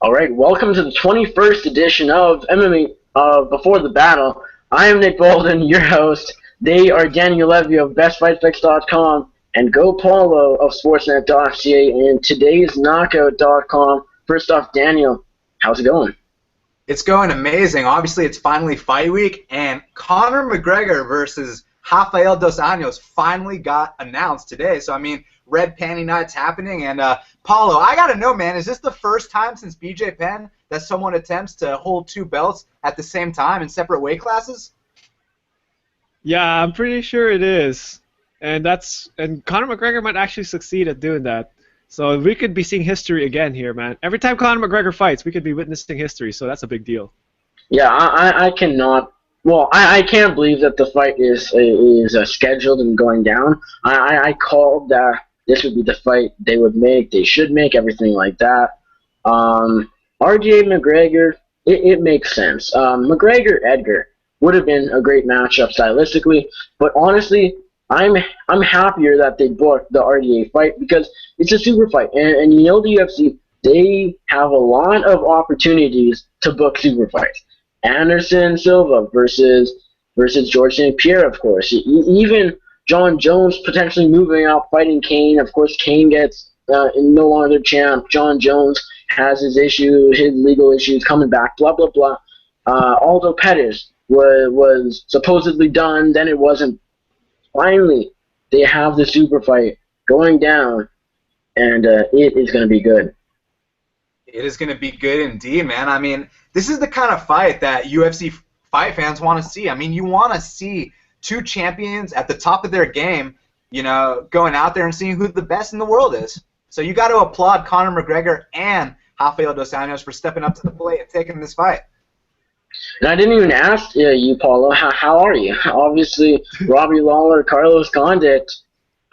All right, welcome to the 21st edition of MMA Before the Battle. I am Nick Baldwin, your host. They are Daniel Levy of BestFightFix.com and Go Paolo of Sportsnet.ca and today's Knockout.com. First off, Daniel, how's it going? It's going amazing. Obviously, it's finally fight week, and Conor McGregor versus Rafael dos Anjos finally got announced today. So, Red Panty Night's happening. And, Paolo, I got to know, man, is this the first time since BJ Penn that someone attempts to hold two belts at the same time in separate weight classes? Yeah, I'm pretty sure it is. And Conor McGregor might actually succeed at doing that. So we could be seeing history again here, man. Every time Conor McGregor fights, we could be witnessing history, so that's a big deal. Yeah, I cannot. Well, I can't believe that the fight is scheduled and going down. I called that this would be the fight they would make, they should make, everything like that. RJ McGregor, it makes sense. McGregor-Edgar would have been a great matchup stylistically, but honestly, I'm happier that they booked the RDA fight because it's a super fight, and you know the UFC, they have a lot of opportunities to book super fights. Anderson Silva versus George St. Pierre, of course. Even John Jones potentially moving out, fighting Kane. Of course, Kane gets no longer the champ. John Jones has his legal issues coming back. Blah blah blah. Aldo Pettis was supposedly done, then it wasn't. Finally, they have the super fight going down, and it is going to be good. It is going to be good indeed, man. This is the kind of fight that UFC fight fans want to see. You want to see two champions at the top of their game, going out there and seeing who the best in the world is. So you got to applaud Conor McGregor and Rafael dos Anjos for stepping up to the plate and taking this fight. And I didn't even ask you, Paolo, how are you? Obviously, Robbie Lawler, Carlos Condit,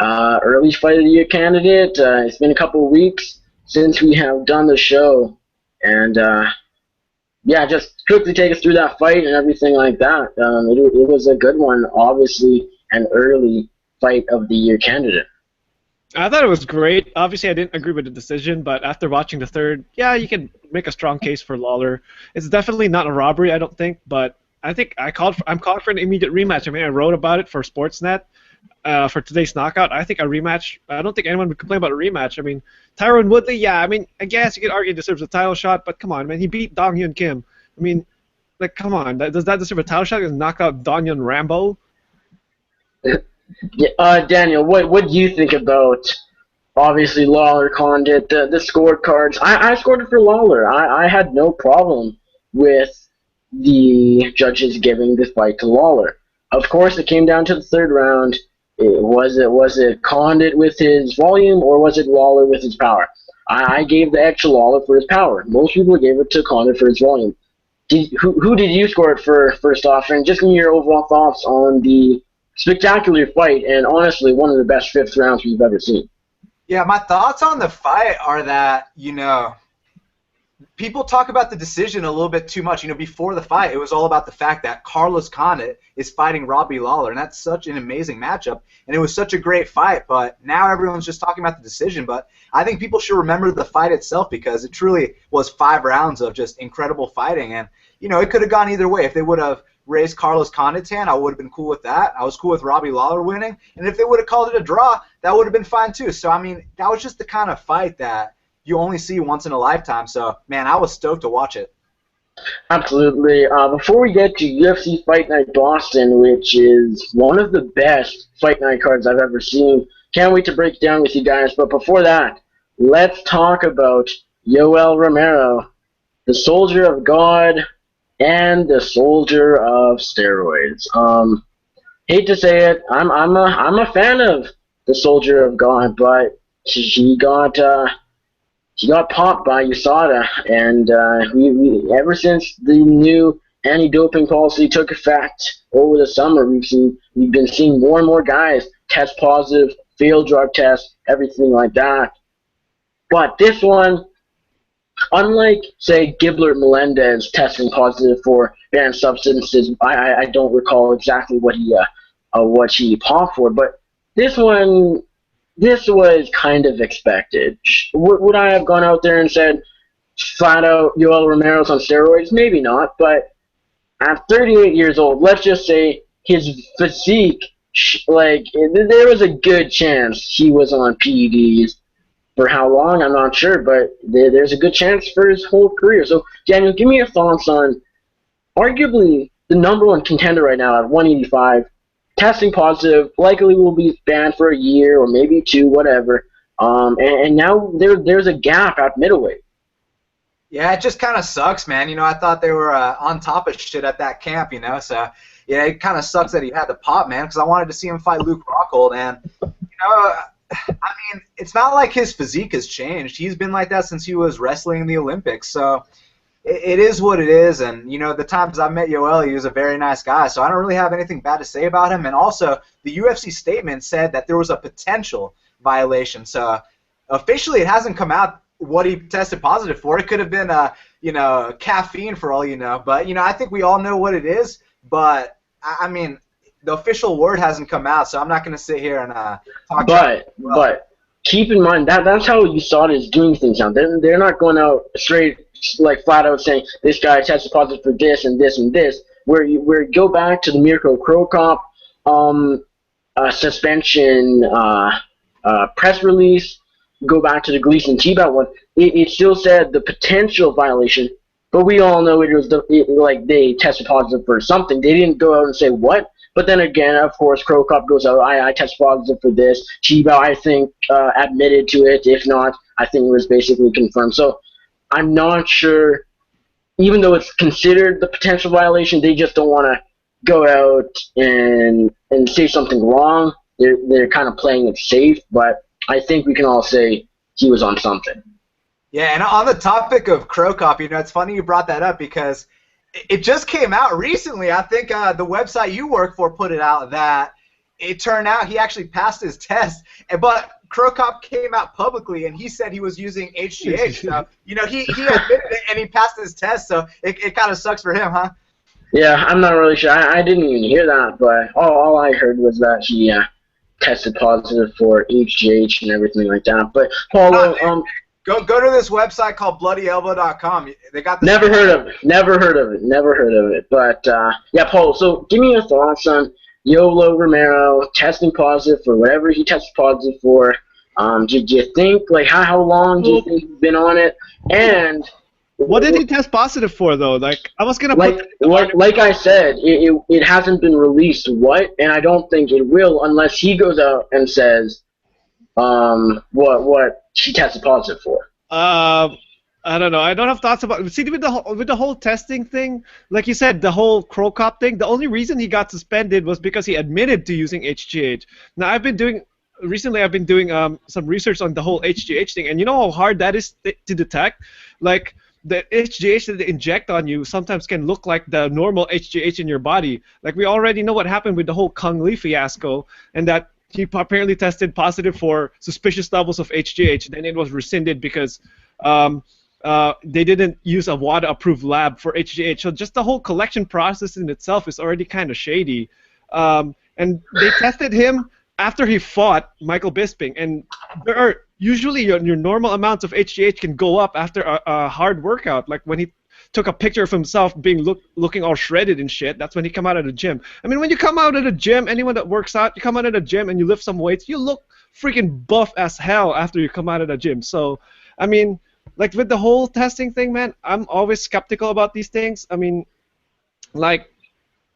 early fight of the year candidate. It's been a couple of weeks since we have done the show. And, just quickly take us through that fight and everything like that. It was a good one, obviously, an early fight of the year candidate. I thought it was great. Obviously, I didn't agree with the decision, but after watching the third, you can make a strong case for Lawler. It's definitely not a robbery, I don't think, but I'm calling for an immediate rematch. I wrote about it for Sportsnet for today's knockout. I think a rematch. I don't think anyone would complain about a rematch. Tyron Woodley, I guess you could argue he deserves a title shot, but come on, man, he beat Dong Hyun Kim. Come on, does that deserve a title shot? He knocked out Dong Hyun Rambo. Daniel, what do you think about, obviously, Lawler, Condit, the scorecards? I scored it for Lawler. I had no problem with the judges giving the fight to Lawler. Of course, it came down to the third round. Was it Condit with his volume, or was it Lawler with his power? I gave the edge to Lawler for his power. Most people gave it to Condit for his volume. Who did you score it for, first off? And just give me your overall thoughts on the spectacular fight, and honestly, one of the best fifth rounds we've ever seen. Yeah, my thoughts on the fight are that, people talk about the decision a little bit too much. Before the fight, it was all about the fact that Carlos Condit is fighting Robbie Lawler, and that's such an amazing matchup, and it was such a great fight, but now everyone's just talking about the decision. But I think people should remember the fight itself because it truly was 5 rounds of just incredible fighting, and, it could have gone either way. If they would have raised Carlos Condit's hand, I would have been cool with that. I was cool with Robbie Lawler winning, and if they would have called it a draw, that would have been fine too. So, that was just the kind of fight that you only see once in a lifetime. So, man, I was stoked to watch it. Absolutely. Before we get to UFC Fight Night Boston, which is one of the best fight night cards I've ever seen, can't wait to break it down with you guys. But before that, let's talk about Yoel Romero, the soldier of God and the soldier of steroids. Hate to say it, I'm a fan of the soldier of God, but he got popped by USADA, and we ever since the new anti-doping policy took effect over the summer, we've been seeing more and more guys test positive, failed drug tests, everything like that. But this one, unlike, say, Gibler Melendez testing positive for banned substances, I don't recall exactly what he popped for, but this was kind of expected. Would I have gone out there and said, flat out Yoel Romero's on steroids? Maybe not, but at 38 years old, let's just say his physique, there was a good chance he was on PEDs. For how long, I'm not sure, but there's a good chance for his whole career. So, Daniel, give me your thoughts on arguably the number one contender right now at 185, testing positive, likely will be banned for a year or maybe two, whatever. And now there's a gap at middleweight. Yeah, it just kind of sucks, man. I thought they were on top of shit at that camp, so yeah, it kind of sucks that he had to pop, man, because I wanted to see him fight Luke Rockhold, and I mean, it's not like his physique has changed. He's been like that since he was wrestling in the Olympics. So it is what it is. And, the times I've met Yoel, he was a very nice guy. So I don't really have anything bad to say about him. And also, the UFC statement said that there was a potential violation. So officially, it hasn't come out what he tested positive for. It could have been, caffeine for all you know. But, I think we all know what it is. But, I mean, the official word hasn't come out, so I'm not going to sit here and talk. But keep in mind that's how USADA is doing things now. They're not going out straight, like flat out saying this guy tested positive for this and this and this. Where you go back to the Mirko Cro Cop suspension press release, go back to the Gleason Tebow one. It still said the potential violation, but we all know it was they tested positive for something. They didn't go out and say what. But then again, of course, Cro Cop goes out, I test positive for this. Tebow, I think, admitted to it. If not, I think it was basically confirmed. So I'm not sure, even though it's considered the potential violation, they just don't want to go out and say something wrong. They're kind of playing it safe, but I think we can all say he was on something. Yeah, and on the topic of Cro Cop, it's funny you brought that up because it just came out recently. I think the website you work for put it out that it turned out he actually passed his test. But Cro Cop came out publicly and he said he was using HGH. So, he admitted it and he passed his test. So it kind of sucks for him, huh? Yeah, I'm not really sure. I didn't even hear that, but all I heard was that he tested positive for HGH and everything like that. But Paolo, Go to this website called bloodyelbow.com. They got this. Never heard of it. But yeah, Paul. So give me your thoughts on Yoel Romero testing positive for whatever he tested positive for. Do you think how long do you think he's been on it? And what did he test positive for though? I was gonna like I said, it hasn't been released what, and I don't think it will unless he goes out and says what she tested positive for. I don't know. I don't have thoughts about. See, with the whole testing thing, like you said, the whole Cro Cop thing. The only reason he got suspended was because he admitted to using HGH. Now, I've been doing some research on the whole HGH thing, and you know how hard that is to detect. Like the HGH that they inject on you sometimes can look like the normal HGH in your body. Like we already know what happened with the whole Kung Lee fiasco, and that he apparently tested positive for suspicious levels of HGH. Then it was rescinded because they didn't use a WADA-approved lab for HGH. So just the whole collection process in itself is already kind of shady. And they tested him after he fought Michael Bisping. And there are usually your normal amounts of HGH can go up after a hard workout. Like when he took a picture of himself looking all shredded and shit, that's when he come out of the gym. I mean, when you come out of the gym, anyone that works out, you come out of the gym and you lift some weights, you look freaking buff as hell after you come out of the gym. So, I mean, like with the whole testing thing, man, I'm always skeptical about these things. I mean, like,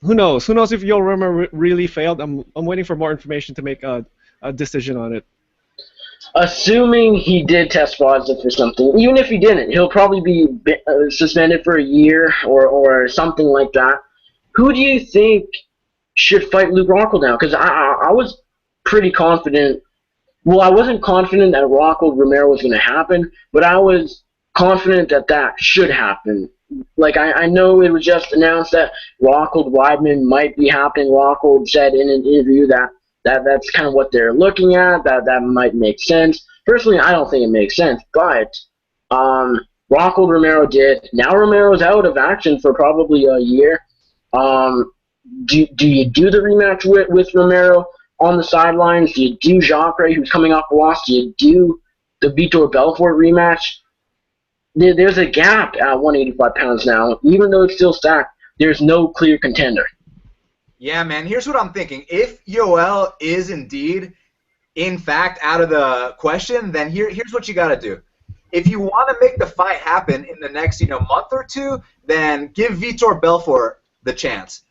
who knows? Who knows if Yoel Romero really failed? I'm waiting for more information to make a decision on it. Assuming he did test positive for something, even if he didn't, he'll probably be suspended for a year or something like that. Who do you think should fight Luke Rockhold now? Because I was pretty confident. Well, I wasn't confident that Rockhold Romero was going to happen, but I was confident that should happen. Like, I know it was just announced that Rockhold Weidman might be happening. Rockhold said in an interview that's kind of what they're looking at, that might make sense. Personally, I don't think it makes sense, but Rockhold Romero did. Now Romero's out of action for probably a year. Do you do the rematch with Romero on the sidelines? Do you do Jacare, who's coming off a loss? Do you do the Vitor Belfort rematch? there's a gap at 185 pounds now. Even though it's still stacked, there's no clear contender. Yeah, man. Here's what I'm thinking. If Yoel is indeed, in fact, out of the question, then here's what you got to do. If you want to make the fight happen in the next, month or two, then give Vitor Belfort the chance.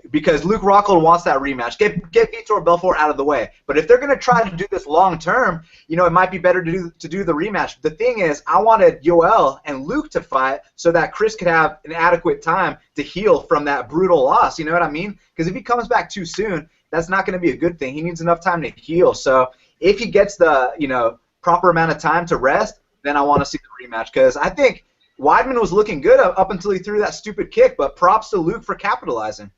Because Luke Rockhold wants that rematch. Get Vitor Belfort out of the way. But if they're going to try to do this long term, it might be better to do the rematch. The thing is, I wanted Yoel and Luke to fight so that Chris could have an adequate time to heal from that brutal loss. You know what I mean? Because if he comes back too soon, that's not going to be a good thing. He needs enough time to heal. So if he gets the proper amount of time to rest, then I want to see the rematch. Because I think Weidman was looking good up until he threw that stupid kick, but props to Luke for capitalizing.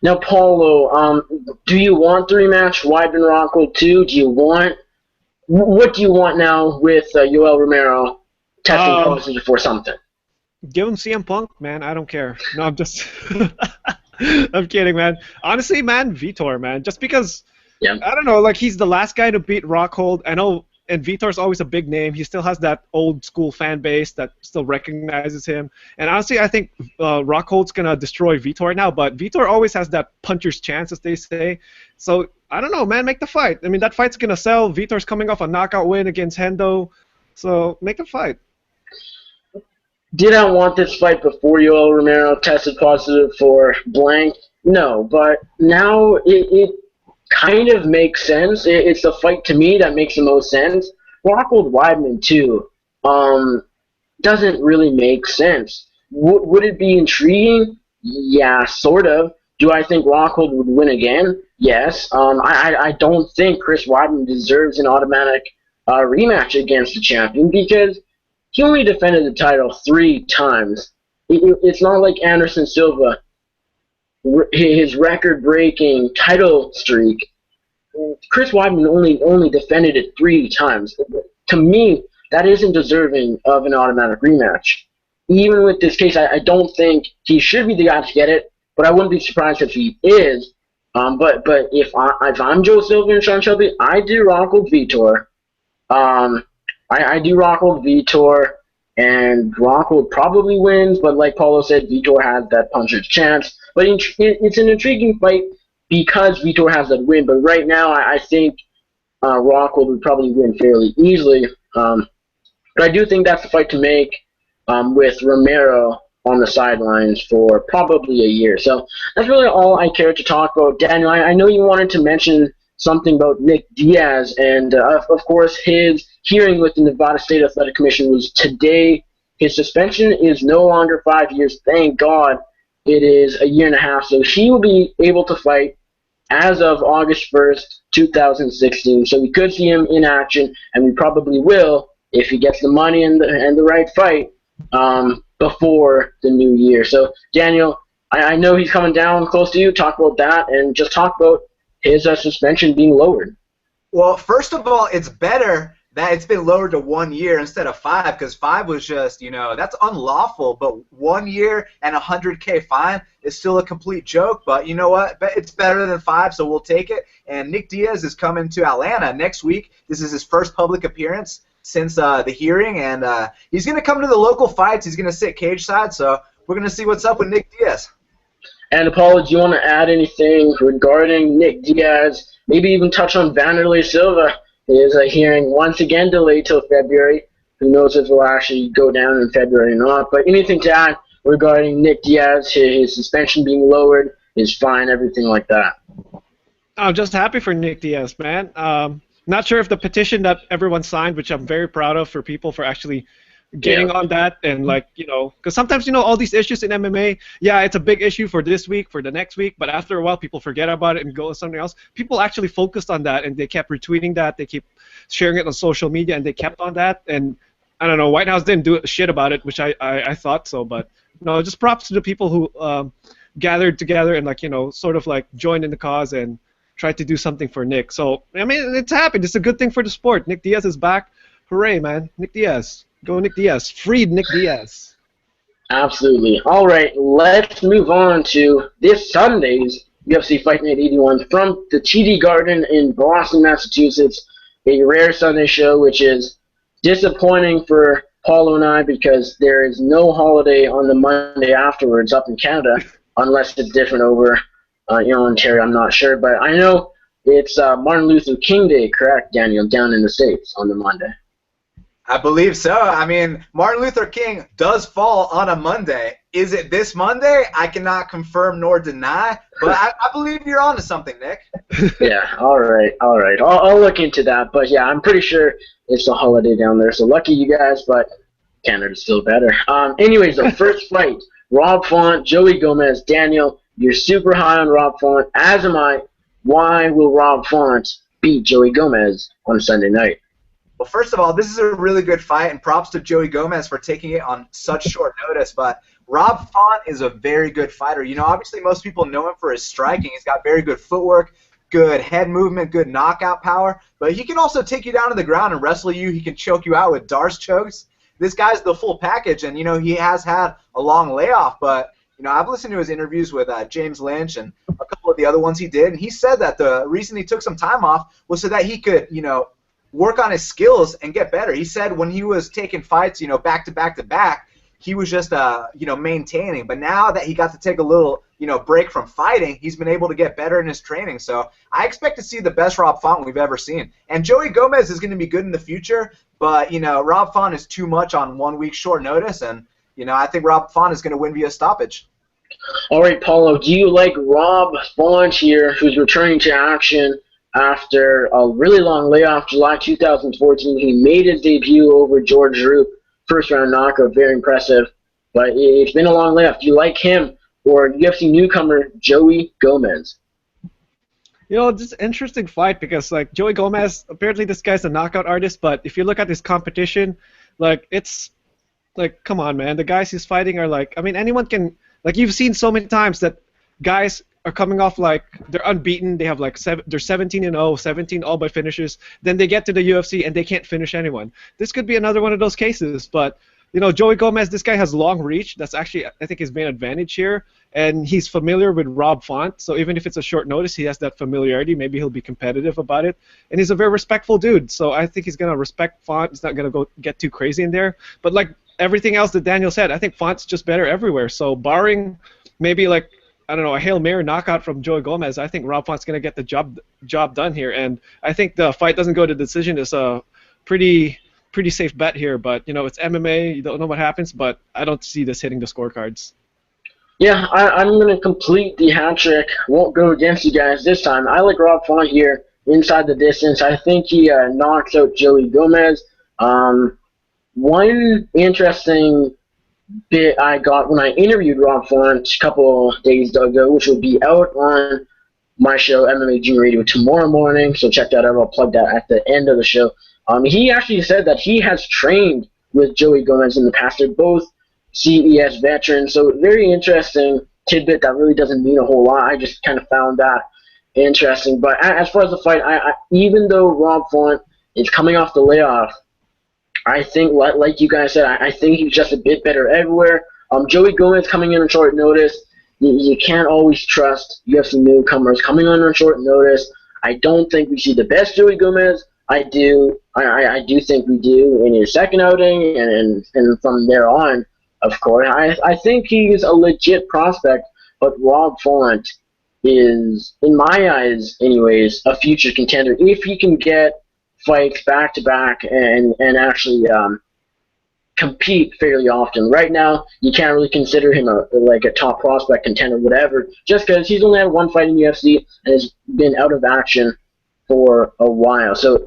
Now, Paolo, do you want the rematch, Weidman Rockhold too? What do you want now with Yoel Romero testing positive for something? Give him CM Punk, man. I don't care. No, I'm just I'm kidding, man. Honestly, man, Vitor, man. Just because, I don't know, like he's the last guy to beat Rockhold. I know. And Vitor's always a big name. He still has that old school fan base that still recognizes him. And honestly, I think Rockhold's going to destroy Vitor now, but Vitor always has that puncher's chance, as they say. So, I don't know, man, make the fight. I mean, that fight's going to sell. Vitor's coming off a knockout win against Hendo. So, make the fight. Did I want this fight before Yoel Romero tested positive for blank? No, but now it kind of makes sense. It's the fight to me that makes the most sense. Rockhold Weidman too doesn't really make sense. Would it be intriguing? Yeah, sort of. Do I think Rockhold would win again? Yes. I don't think Chris Weidman deserves an automatic rematch against the champion because he only defended the title 3 times. It's not like Anderson Silva. His record-breaking title streak, Chris Weidman only defended it 3 times. To me, that isn't deserving of an automatic rematch. Even with this case, I don't think he should be the guy to get it, but I wouldn't be surprised if he is. But if I'm Joe Silva and Sean Shelby, I do Rockhold Vitor. I do Rockhold Vitor. And Rockhold probably wins, but like Paolo said, Vitor has that puncher's chance. But it's an intriguing fight because Vitor has that win. But right now, I think Rockhold would probably win fairly easily. But I do think that's the fight to make with Romero on the sidelines for probably a year. So that's really all I care to talk about. Daniel, I know you wanted to mention something about Nick Diaz, and of course his hearing with the Nevada State Athletic Commission was today. His suspension is no longer 5 years. Thank God it is a year and a half. So he will be able to fight as of August 1st, 2016. So we could see him in action, and we probably will if he gets the money and the right fight before the new year. So Daniel, I know he's coming down close to you. Talk about that, and just talk about his suspension being lowered. Well, first of all, it's better that it's been lowered to 1 year instead of 5, because 5 was just, that's unlawful. But 1 year and $100K fine is still a complete joke. But you know what? It's better than 5, so we'll take it. And Nick Diaz is coming to Atlanta next week. This is his first public appearance since the hearing, and he's going to come to the local fights. He's going to sit cage side, so we're going to see what's up with Nick Diaz. And Paolo, do you want to add anything regarding Nick Diaz? Maybe even touch on Vanderlei Silva. His hearing once again delayed till February. Who knows if it will actually go down in February or not. But anything to add regarding Nick Diaz, his suspension being lowered, his fine, everything like that? I'm just happy for Nick Diaz, man. Not sure if the petition that everyone signed, which I'm very proud of for people for actually getting on that, and because sometimes all these issues in MMA, it's a big issue for this week, for the next week, but after a while people forget about it and go to something else. People actually focused on that, and they kept retweeting that, they keep sharing it on social media, and they kept on that. And I don't know, White House didn't do shit about it, which I thought so, but just props to the people who gathered together and sort of joined in the cause and tried to do something for Nick. So I mean, it's happened. It's a good thing for the sport. Nick Diaz is back. Hooray, man. Nick Diaz. Go Nick Diaz. Freed Nick Diaz. Absolutely. All right, let's move on to this Sunday's UFC Fight Night 81 from the TD Garden in Boston, Massachusetts. A rare Sunday show, which is disappointing for Paulo and I, because there is no holiday on the Monday afterwards up in Canada, unless it's different over, Ontario. I'm not sure, but I know it's Martin Luther King Day, correct, Daniel, down in the States on the Monday. I believe so. I mean, Martin Luther King does fall on a Monday. Is it this Monday? I cannot confirm nor deny, but I believe you're onto something, Nick. Yeah, all right. I'll look into that, but yeah, I'm pretty sure it's a holiday down there, so lucky you guys, but Canada's still better. Anyways, the first fight, Rob Font, Joey Gomez. Daniel, you're super high on Rob Font, as am I. Why will Rob Font beat Joey Gomez on Sunday night? Well, first of all, this is a really good fight, and props to Joey Gomez for taking it on such short notice. But Rob Font is a very good fighter. Obviously most people know him for his striking. He's got very good footwork, good head movement, good knockout power. But he can also take you down to the ground and wrestle you. He can choke you out with Darce chokes. This guy's the full package, and, he has had a long layoff. But, I've listened to his interviews with James Lynch and a couple of the other ones he did, and he said that the reason he took some time off was so that he could, work on his skills and get better. He said when he was taking fights, back to back to back, he was just, maintaining. But now that he got to take a little, break from fighting, he's been able to get better in his training. So I expect to see the best Rob Font we've ever seen. And Joey Gomez is going to be good in the future, but, Rob Font is too much on 1 week short notice, and, I think Rob Font is going to win via stoppage. All right, Paulo, do you like Rob Font here, who's returning to action after a really long layoff? July 2014, he made his debut over George Roop, first-round knockout, very impressive. But it's been a long layoff. Do you like him or UFC newcomer Joey Gomez? This is an interesting fight because, Joey Gomez, apparently this guy's a knockout artist, but if you look at his competition, it's, come on, man. The guys he's fighting are, anyone can, you've seen so many times that guys are coming off they're unbeaten. They have they're 17-0, 17 all by finishes. Then they get to the UFC and they can't finish anyone. This could be another one of those cases. But Joey Gomez, this guy has long reach. That's actually, I think, his main advantage here. And he's familiar with Rob Font, so even if it's a short notice, he has that familiarity. Maybe he'll be competitive about it. And he's a very respectful dude, so I think he's gonna respect Font. He's not gonna get too crazy in there. But everything else that Daniel said, I think Font's just better everywhere. So barring maybe I don't know, a Hail Mary knockout from Joey Gomez, I think Rob Font's going to get the job done here. And I think the fight doesn't go to decision is a pretty safe bet here. But, it's MMA. You don't know what happens, but I don't see this hitting the scorecards. Yeah, I'm going to complete the hat trick. Won't go against you guys this time. I like Rob Font here inside the distance. I think he knocks out Joey Gomez. One interesting bit I got when I interviewed Rob Font a couple days ago, which will be out on my show, MMA Junior Radio, tomorrow morning, so check that out. I'll plug that at the end of the show. He actually said that he has trained with Joey Gomez in the past. They're both CES veterans, so very interesting tidbit that really doesn't mean a whole lot. I just kind of found that interesting. But as far as the fight, even though Rob Font is coming off the layoff, I think, like you guys said, I think he's just a bit better everywhere. Joey Gomez coming in on short notice. You can't always trust UFC newcomers coming on short notice. I don't think we see the best Joey Gomez. I do think we do in his second outing, and from there on, of course. I think he's a legit prospect, but Rob Font is, in my eyes anyways, a future contender if he can get fights back to back and actually compete fairly often. Right now, you can't really consider him a top prospect contender, whatever, just because he's only had one fight in UFC and has been out of action for a while. So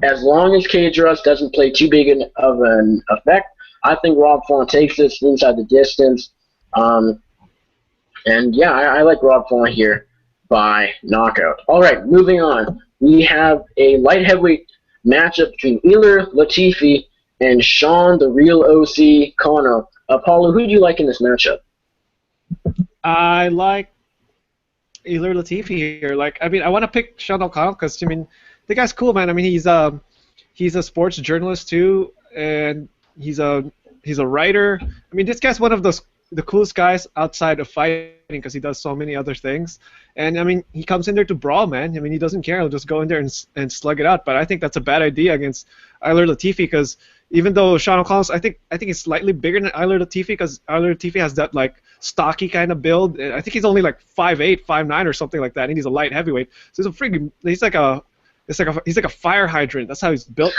as long as Cage Rush doesn't play too big of an effect, I think Rob Font takes this inside the distance. And yeah, I like Rob Font here by knockout. All right, moving on. We have a light heavyweight matchup between Ilir Latifi and Sean the Real OC Connor. Paolo, who do you like in this matchup? I like Ilir Latifi here. I want to pick Sean O'Connell because, the guy's cool, man. He's a sports journalist too, and he's a writer. This guy's one of the coolest guys outside of fighting because he does so many other things. And, he comes in there to brawl, man. He doesn't care. He'll just go in there and slug it out. But I think that's a bad idea against Ilir Latifi because, even though Sean O'Connell's, I think he's slightly bigger than Ilir Latifi because Ilir Latifi has that like stocky kind of build. I think he's only like 5'8", 5'9", or something like that, and he's a light heavyweight. So he's like a fire hydrant. That's how he's built.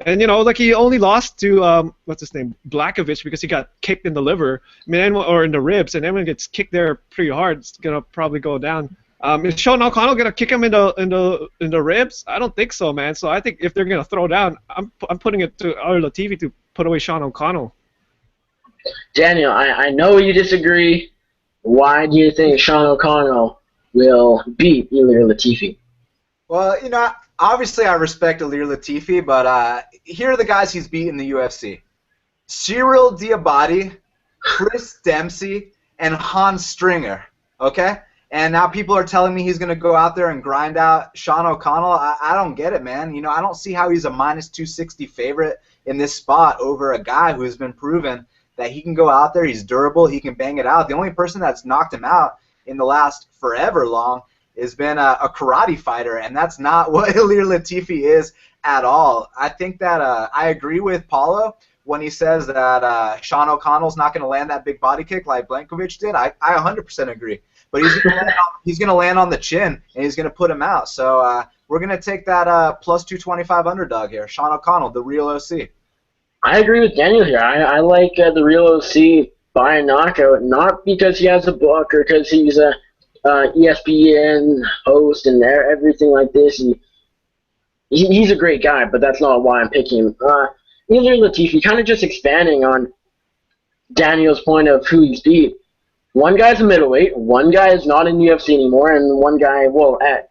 And like he only lost to what's his name, Blakovic, because he got kicked in the liver, or in the ribs, and anyone gets kicked there pretty hard, it's gonna probably go down. Is Sean O'Connell gonna kick him in the ribs? I don't think so, man. So I think if they're gonna throw down, I'm putting it to Ilir Latifi to put away Sean O'Connell. Daniel, I know you disagree. Why do you think Sean O'Connell will beat Ilir Latifi? Well, obviously I respect Ilir Latifi, but here are the guys he's beat in the UFC. Cyril Diabate, Chris Dempsey, and Hans Stringer, okay? And now people are telling me he's going to go out there and grind out Sean O'Connell. I don't get it, man. I don't see how he's a minus 260 favorite in this spot over a guy who has been proven that he can go out there, he's durable, he can bang it out. The only person that's knocked him out in the last forever long has been a karate fighter, and that's not what Ilir Latifi is at all. I think that I agree with Paolo when he says that Sean O'Connell's not going to land that big body kick like Blakovic did. I 100% agree. But he's going to land on the chin, and he's going to put him out. So we're going to take that plus 225 underdog here. Sean O'Connell, the real OC. I agree with Daniel here. I like the real OC by knockout, not because he has a book or because he's a ESPN host and everything like this. He's a great guy, but that's not why I'm picking him. Ilir Latifi, kind of just expanding on Daniel's point of who he's beat. One guy's a middleweight, one guy is not in UFC anymore, and one guy,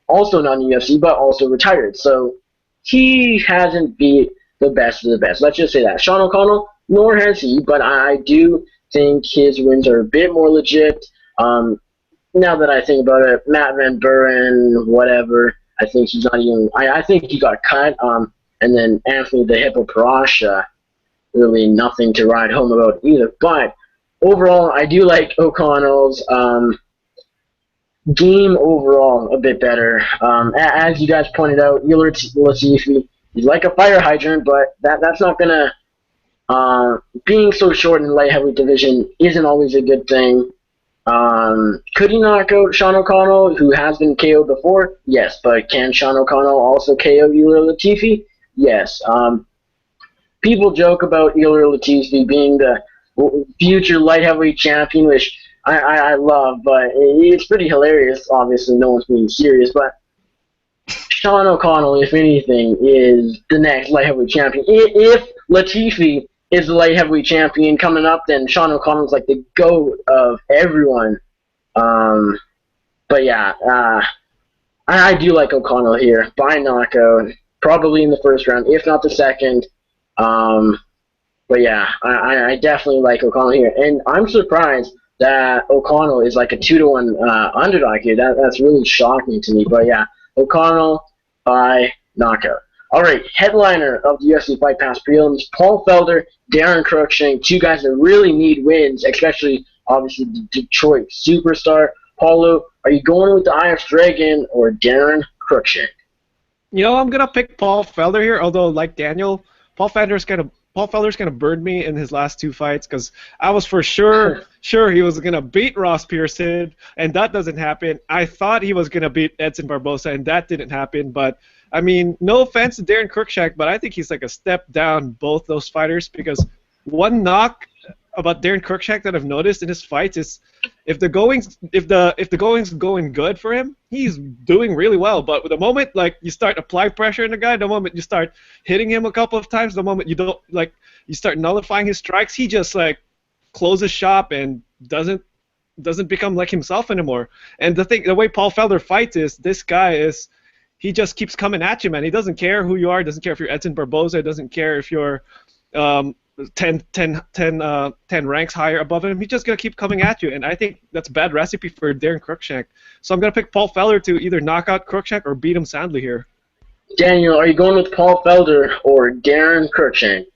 also not in UFC, but also retired. So he hasn't beat the best of the best. Let's just say that. Sean O'Connell, nor has he, but I do think his wins are a bit more legit. Now that I think about it, Matt Van Buren, whatever, I think he's not even. I think he got cut. And then Anthony the Hippo Parash, really nothing to ride home about either. But overall, I do like O'Connell's game overall a bit better. As you guys pointed out, Ilir Latifi, he's like a fire hydrant, but that's not gonna. Being so short in the light heavyweight division isn't always a good thing. Could he knock out Sean O'Connell, who has been KO'd before? Yes, but can Sean O'Connell also KO Ilir Latifi? Yes. People joke about Ilir Latifi being the future light heavyweight champion, which I love, but it's pretty hilarious. Obviously, no one's being serious, but Sean O'Connell, if anything, is the next light heavyweight champion. If Latifi is the light heavyweight champion coming up, then Sean O'Connell's like the GOAT of everyone. But yeah, I do like O'Connell here by knockout, probably in the first round, if not the second. But yeah, I definitely like O'Connell here, and I'm surprised that O'Connell is like a 2-1 underdog here. That's really shocking to me. But yeah, O'Connell by knockout. All right, headliner of the UFC Fight Pass prelims: Paul Felder, Darren Cruikshank, two guys that really need wins, especially obviously the Detroit superstar. Paolo, are you going with the IF Dragon or Darren Cruikshank? I'm gonna pick Paul Felder here. Although, like Daniel, Paul Felder's gonna burn me in his last two fights because I was for sure he was gonna beat Ross Pearson, and that doesn't happen. I thought he was gonna beat Edson Barbosa, and that didn't happen. But I mean, no offense to Darren Cruikshank, but I think he's like a step down both those fighters, because one knock about Darren Cruikshank that I've noticed in his fights is if the going's going good for him, he's doing really well. But the moment like you start apply pressure on the guy, the moment you start hitting him a couple of times, the moment you start nullifying his strikes, he just like closes shop and doesn't become like himself anymore. And the way Paul Felder fights is this guy is. He just keeps coming at you, man. He doesn't care who you are. Doesn't care if you're Edson Barboza. Doesn't care if you're 10 ranks higher above him. He's just going to keep coming at you. And I think that's a bad recipe for Darren Cruikshank. So I'm going to pick Paul Felder to either knock out Cruikshank or beat him soundly here. Daniel, are you going with Paul Felder or Darren Cruikshank?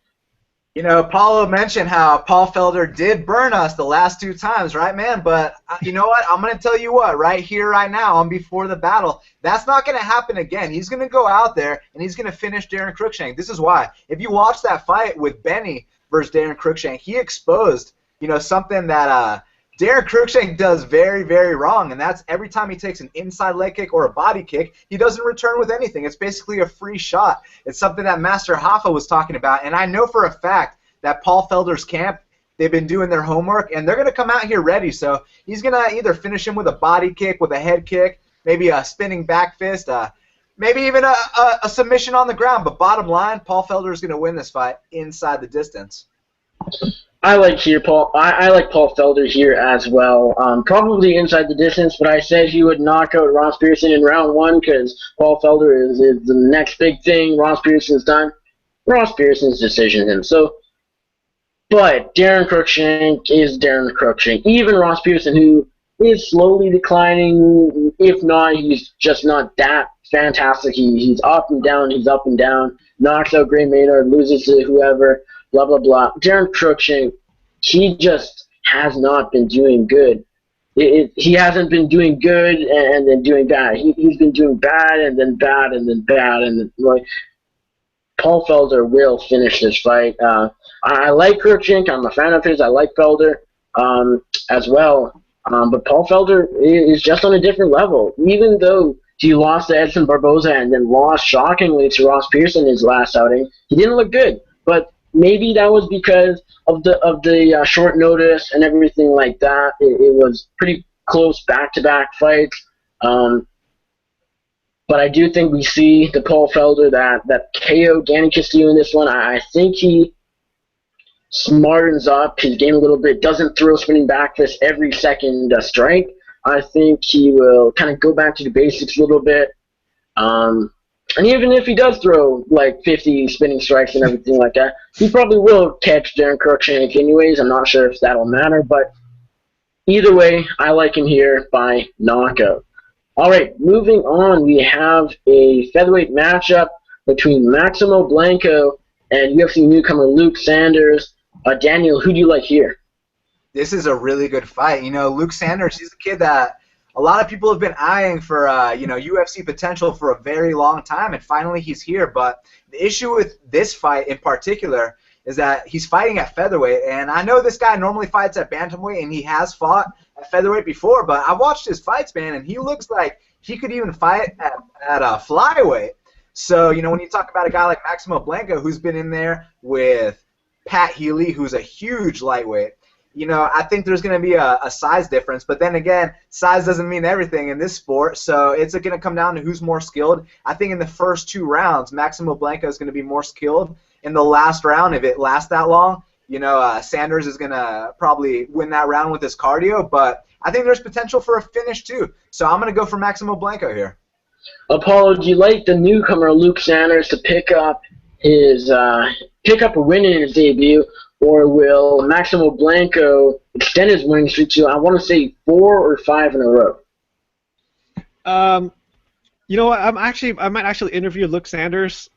Paolo mentioned how Paul Felder did burn us the last 2 times, right, man? But you know what? I'm going to tell you what, right here, right now, on Before the Battle, that's not going to happen again. He's going to go out there, and he's going to finish Darren Cruikshank. This is why. If you watch that fight with Benny versus Darren Cruikshank, he exposed, something that Darren Cruikshank does very, very wrong, and that's every time he takes an inside leg kick or a body kick, he doesn't return with anything. It's basically a free shot. It's something that Master Hoffa was talking about, and I know for a fact that Paul Felder's camp, they've been doing their homework, and they're going to come out here ready. So he's going to either finish him with a body kick, with a head kick, maybe a spinning back fist, maybe even a submission on the ground. But bottom line, Paul Felder is going to win this fight inside the distance. I like Paul Felder here as well. Probably inside the distance, but I said he would knock out Ross Pearson in round 1 because Paul Felder is the next big thing Ross Pearson's done. Ross Pearson's decision him. But Darren Cruikshank is Darren Cruikshank. Even Ross Pearson, who is slowly declining, if not, he's just not that fantastic. He's up and down, knocks out Gray Maynard, loses to whoever, blah, blah, blah. Darren Cruikshank, he just has not been doing good. He hasn't been doing good and then doing bad. He's been doing bad and then bad and then bad. And then, like, Paul Felder will finish this fight. I like Cruikshank. I'm a fan of his. I like Felder as well. But Paul Felder is just on a different level. Even though he lost to Edson Barboza and then lost shockingly to Ross Pearson in his last outing, he didn't look good. But maybe that was because of the short notice and everything like that. It was pretty close back-to-back fights. But I do think we see the Paul Felder that KO Danny Castillo in this one. I think he smartens up his game a little bit, doesn't throw spinning back fist every second strike. I think he will kind of go back to the basics a little bit. And even if he does throw like 50 spinning strikes and everything like that, he probably will catch Darren Cruikshank anyways. I'm not sure if that'll matter, but either way, I like him here by knockout. All right, moving on, we have a featherweight matchup between Maximo Blanco and UFC newcomer Luke Sanders. Daniel, who do you like here? This is a really good fight. Luke Sanders, he's a kid that a lot of people have been eyeing for, UFC potential for a very long time, and finally he's here. But the issue with this fight in particular is that he's fighting at featherweight, and I know this guy normally fights at bantamweight, and he has fought at featherweight before, but I watched his fights, man, and he looks like he could even fight at a flyweight. So, when you talk about a guy like Maximo Blanco, who's been in there with Pat Healy, who's a huge lightweight, I think there's going to be a size difference. But then again, size doesn't mean everything in this sport, so it's going to come down to who's more skilled. I think in the first 2 rounds, Maximo Blanco is going to be more skilled. In the last round, if it lasts that long, Sanders is going to probably win that round with his cardio. But I think there's potential for a finish too. So I'm going to go for Maximo Blanco here. Apollo, do you like the newcomer Luke Sanders to pick up a win in his debut, or will Maximo Blanco extend his winning streak to, I want to say, 4 or 5 in a row? You know what? I might actually interview Luke Sanders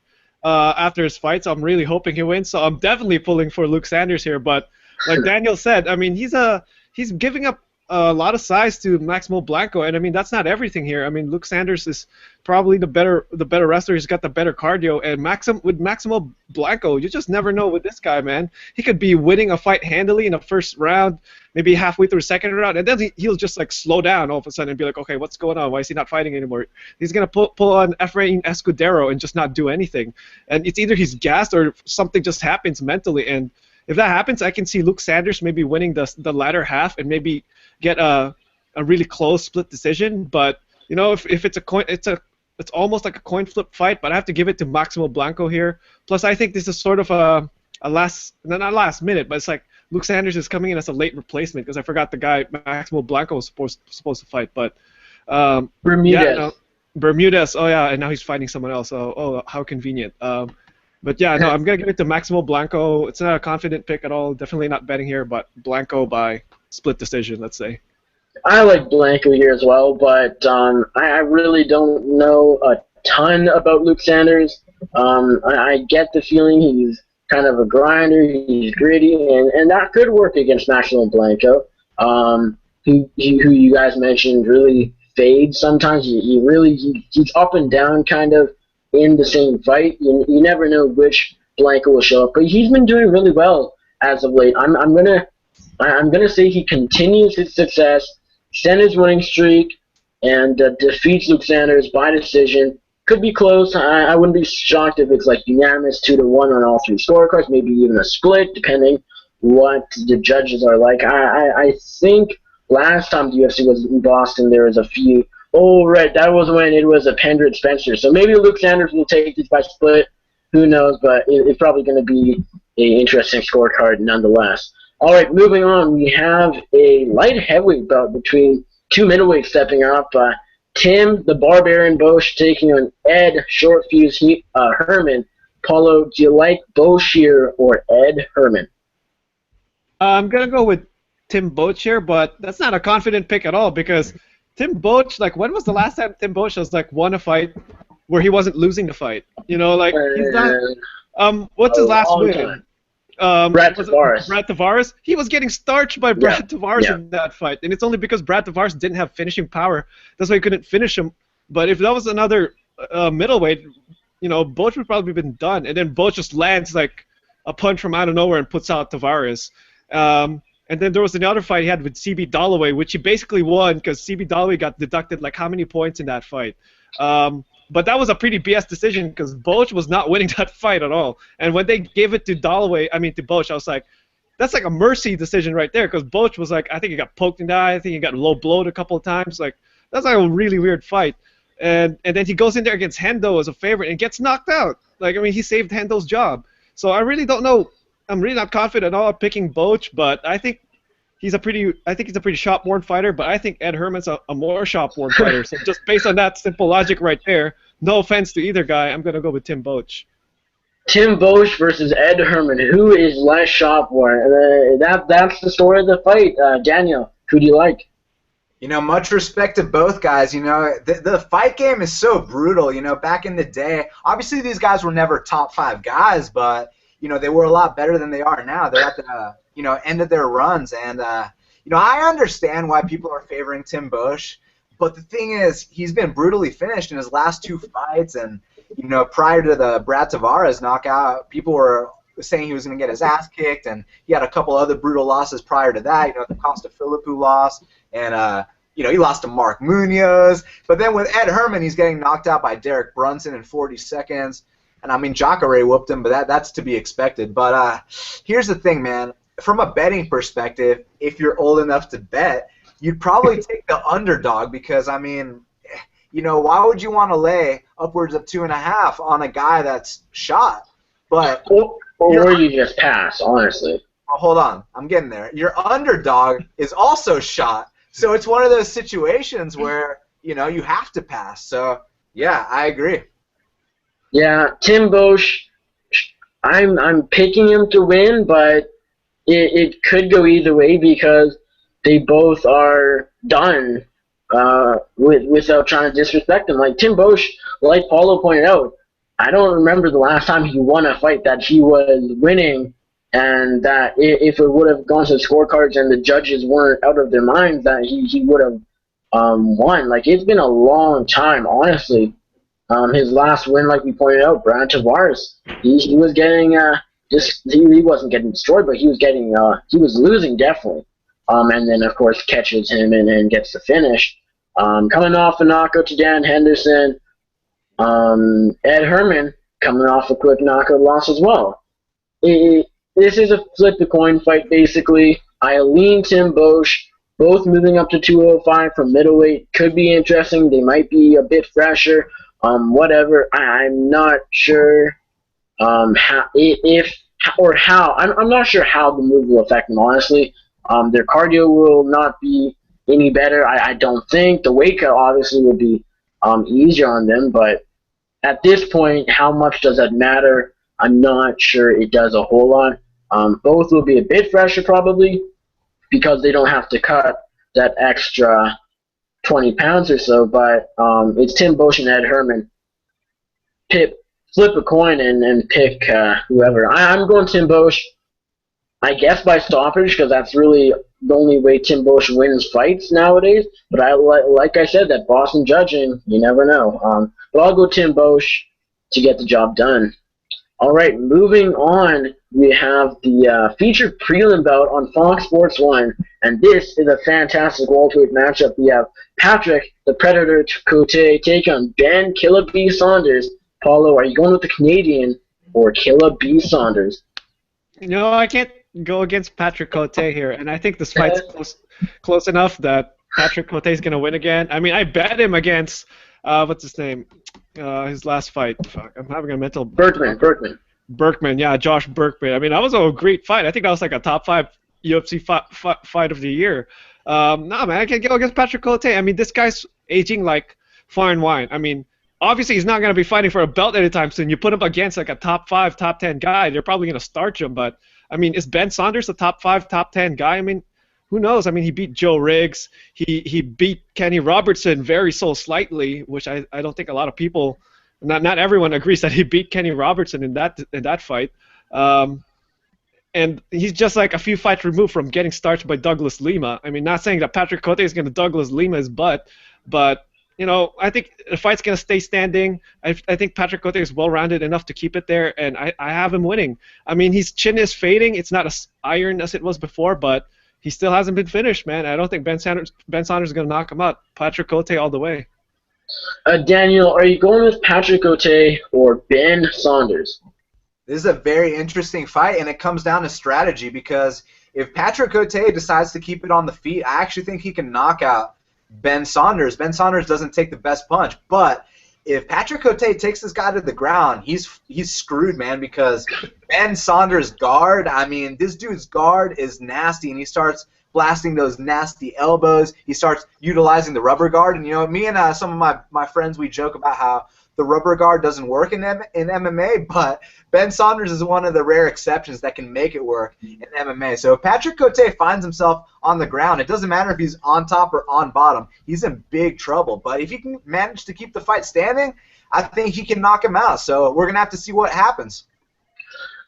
after his fight, so I'm really hoping he wins. So I'm definitely pulling for Luke Sanders here. But like Daniel said, I mean, he's giving up a lot of size to Maximo Blanco, and I mean that's not everything here. I mean, Luke Sanders is probably the better wrestler. He's got the better cardio, and with Maximo Blanco, you just never know with this guy, man. He could be winning a fight handily in the first round, maybe halfway through the second round, and then he'll just like slow down all of a sudden and be like, okay, what's going on? Why is he not fighting anymore? He's gonna pull on Efrain Escudero and just not do anything, and it's either he's gassed or something just happens mentally. And if that happens, I can see Luke Sanders maybe winning the latter half and maybe get a really close split decision. But if it's a coin, it's almost like a coin flip fight. But I have to give it to Maximo Blanco here. Plus, I think this is sort of not last minute, but it's like Luke Sanders is coming in as a late replacement because I forgot the guy Maximo Blanco was supposed to fight. But Bermudez. Yeah, Bermudez. Oh yeah, and now he's fighting someone else. Oh, how convenient. But yeah, no, I'm gonna give it to Maximo Blanco. It's not a confident pick at all. Definitely not betting here, but Blanco by split decision, let's say. I like Blanco here as well, but I really don't know a ton about Luke Sanders. I get the feeling kind of a grinder. He's gritty, and that could work against Maximo Blanco, who you guys mentioned really fades sometimes. He's up and down kind of in the same fight. You never know which Blanco will show up, but he's been doing really well as of late. I'm gonna say he continues his success, extend his winning streak, and defeats Luke Sanders by decision. Could be close. I wouldn't be shocked if it's like unanimous 2-1 on all three scorecards, maybe even a split, depending what the judges are like. I think last time the UFC was in Boston, there was a few. Oh, right, that was when it was a Pendred Spencer. So maybe Luke Sanders will take this by split. Who knows? But it's probably going to be an interesting scorecard nonetheless. All right, moving on. We have a light heavyweight bout between two middleweights stepping up. Tim the Barbarian Bosch taking on Ed Short Fuse Herman. Paulo, do you like Bosch here or Ed Herman? I'm gonna go with Tim Boach here, but that's not a confident pick at all because Tim Boach, like, when was the last time Tim Boach has like won a fight where he wasn't losing the fight? You know, like he's not. What's his last win? Brad Tavares. Brad Tavares. He was getting starched by Brad Tavares in that fight, and it's only because Brad Tavares didn't have finishing power. That's why he couldn't finish him. But if that was another middleweight, you know, Boach would probably been done. And then Boach just lands like a punch from out of nowhere and puts out Tavares. And then there was another fight he had with CB Dalloway, which he basically won because CB Dalloway got deducted like how many points in that fight. But that was a pretty BS decision because Boach was not winning that fight at all. And when they gave it to to Boach, I was like, that's like a mercy decision right there because Boach was like, I think he got poked in the eye, I think he got low blowed a couple of times. Like, that's like a really weird fight. And then he goes in there against Hendo as a favorite and gets knocked out. Like, I mean, he saved Hendo's job. So I really don't know. I'm really not confident at all picking Boach, but I think he's a pretty shop-worn fighter, but I think Ed Herman's a more shop-worn fighter. So just based on that simple logic right there, no offense to either guy, I'm going to go with Tim Boach. Tim Boach versus Ed Herman. Who is less shop-worn? That's the story of the fight. Daniel, who do you like? You know, much respect to both guys. You know, the fight game is so brutal. You know, back in the day, obviously these guys were never top 5 guys, but, you know, they were a lot better than they are now. They're at the end of their runs. And, I understand why people are favoring Tim Boach. But the thing is, he's been brutally finished in his last 2 fights. And, you know, prior to the Brad Tavares knockout, people were saying he was going to get his ass kicked. And he had a couple other brutal losses prior to that. You know, the Costa Philippou loss. And, he lost to Mark Munoz. But then with Ed Herman, he's getting knocked out by Derek Brunson in 40 seconds. And, I mean, Jacare whooped him, but that's to be expected. But here's the thing, man. From a betting perspective, if you're old enough to bet, you'd probably take the underdog because, I mean, why would you want to lay upwards of 2.5 on a guy that's shot? But or you just pass, honestly. Oh, hold on. I'm getting there. Your underdog is also shot. So it's one of those situations where, you have to pass. So, yeah, I agree. Yeah, Tim Boach, I'm picking him to win, but it could go either way because they both are done without trying to disrespect him. Like Tim Boach, like Paolo pointed out, I don't remember the last time he won a fight that he was winning and that if it would have gone to the scorecards and the judges weren't out of their minds that he would have won. Like, it's been a long time, honestly. His last win, like we pointed out, Brad Tavares, he was getting he wasn't getting destroyed, but he was losing definitely. And then of course catches him and gets the finish. Coming off a knockout to Dan Henderson, Ed Herman coming off a quick knockout loss as well. This is a flip the coin fight basically. I lean Tim Boach. Both moving up to 205 from middleweight could be interesting. They might be a bit fresher. Whatever. I'm not sure I'm not sure how the move will affect them, honestly. Their cardio will not be any better, I don't think. The weight cut obviously will be easier on them, but at this point, how much does that matter? I'm not sure it does a whole lot. Both will be a bit fresher probably because they don't have to cut that extra 20 pounds or so, but it's Tim Boach and Ed Herman. Pip, flip a coin and pick whoever. I'm going Tim Bosch, I guess by stoppage, because that's really the only way Tim Bosch wins fights nowadays. But like I said, that Boston judging, you never know. But I'll go Tim Bosch to get the job done. All right, moving on, we have the featured prelim bout on Fox Sports 1, and this is a fantastic welterweight matchup. We have Patrick, the Predator Cote, take on Ben Killer B. Saunders. Paolo, are you going with the Canadian or Killer B. Saunders? No, I can't go against Patrick Cote here, and I think this fight's close enough that Patrick Cote is going to win again. I mean, I bet him against, what's his name? His last fight. Fuck, I'm having a mental... Berkman, yeah, Josh Berkman. I mean, that was a great fight. I think that was like a top 5 UFC fight of the year. No, man, I can't go against Patrick Cote. I mean, this guy's aging like fine wine. I mean, obviously he's not going to be fighting for a belt anytime soon. You put him against like a top 5, top 10 guy, they're probably going to starch him. But, I mean, is Ben Saunders a top 5, top 10 guy? I mean, who knows? I mean, he beat Joe Riggs. He beat Kenny Robertson very so slightly, which I don't think a lot of people, not everyone agrees that he beat Kenny Robertson in that fight. And he's just like a few fights removed from getting starched by Douglas Lima. I mean, not saying that Patrick Cote is going to Douglas Lima his butt, but you know, I think the fight's going to stay standing. I think Patrick Cote is well-rounded enough to keep it there, and I have him winning. I mean, his chin is fading. It's not as iron as it was before, but he still hasn't been finished, man. I don't think Ben Saunders is going to knock him out. Patrick Cote all the way. Daniel, are you going with Patrick Cote or Ben Saunders? This is a very interesting fight, and it comes down to strategy, because if Patrick Cote decides to keep it on the feet, I actually think he can knock out Ben Saunders. Ben Saunders doesn't take the best punch, but if Patrick Cote takes this guy to the ground, he's screwed, man, because Ben Saunders' guard, I mean, this dude's guard is nasty, and he starts blasting those nasty elbows. He starts utilizing the rubber guard, and, you know, me and some of my friends, we joke about how the rubber guard doesn't work in MMA, but Ben Saunders is one of the rare exceptions that can make it work in MMA. So if Patrick Cote finds himself on the ground, it doesn't matter if he's on top or on bottom. He's in big trouble. But if he can manage to keep the fight standing, I think he can knock him out. So we're going to have to see what happens.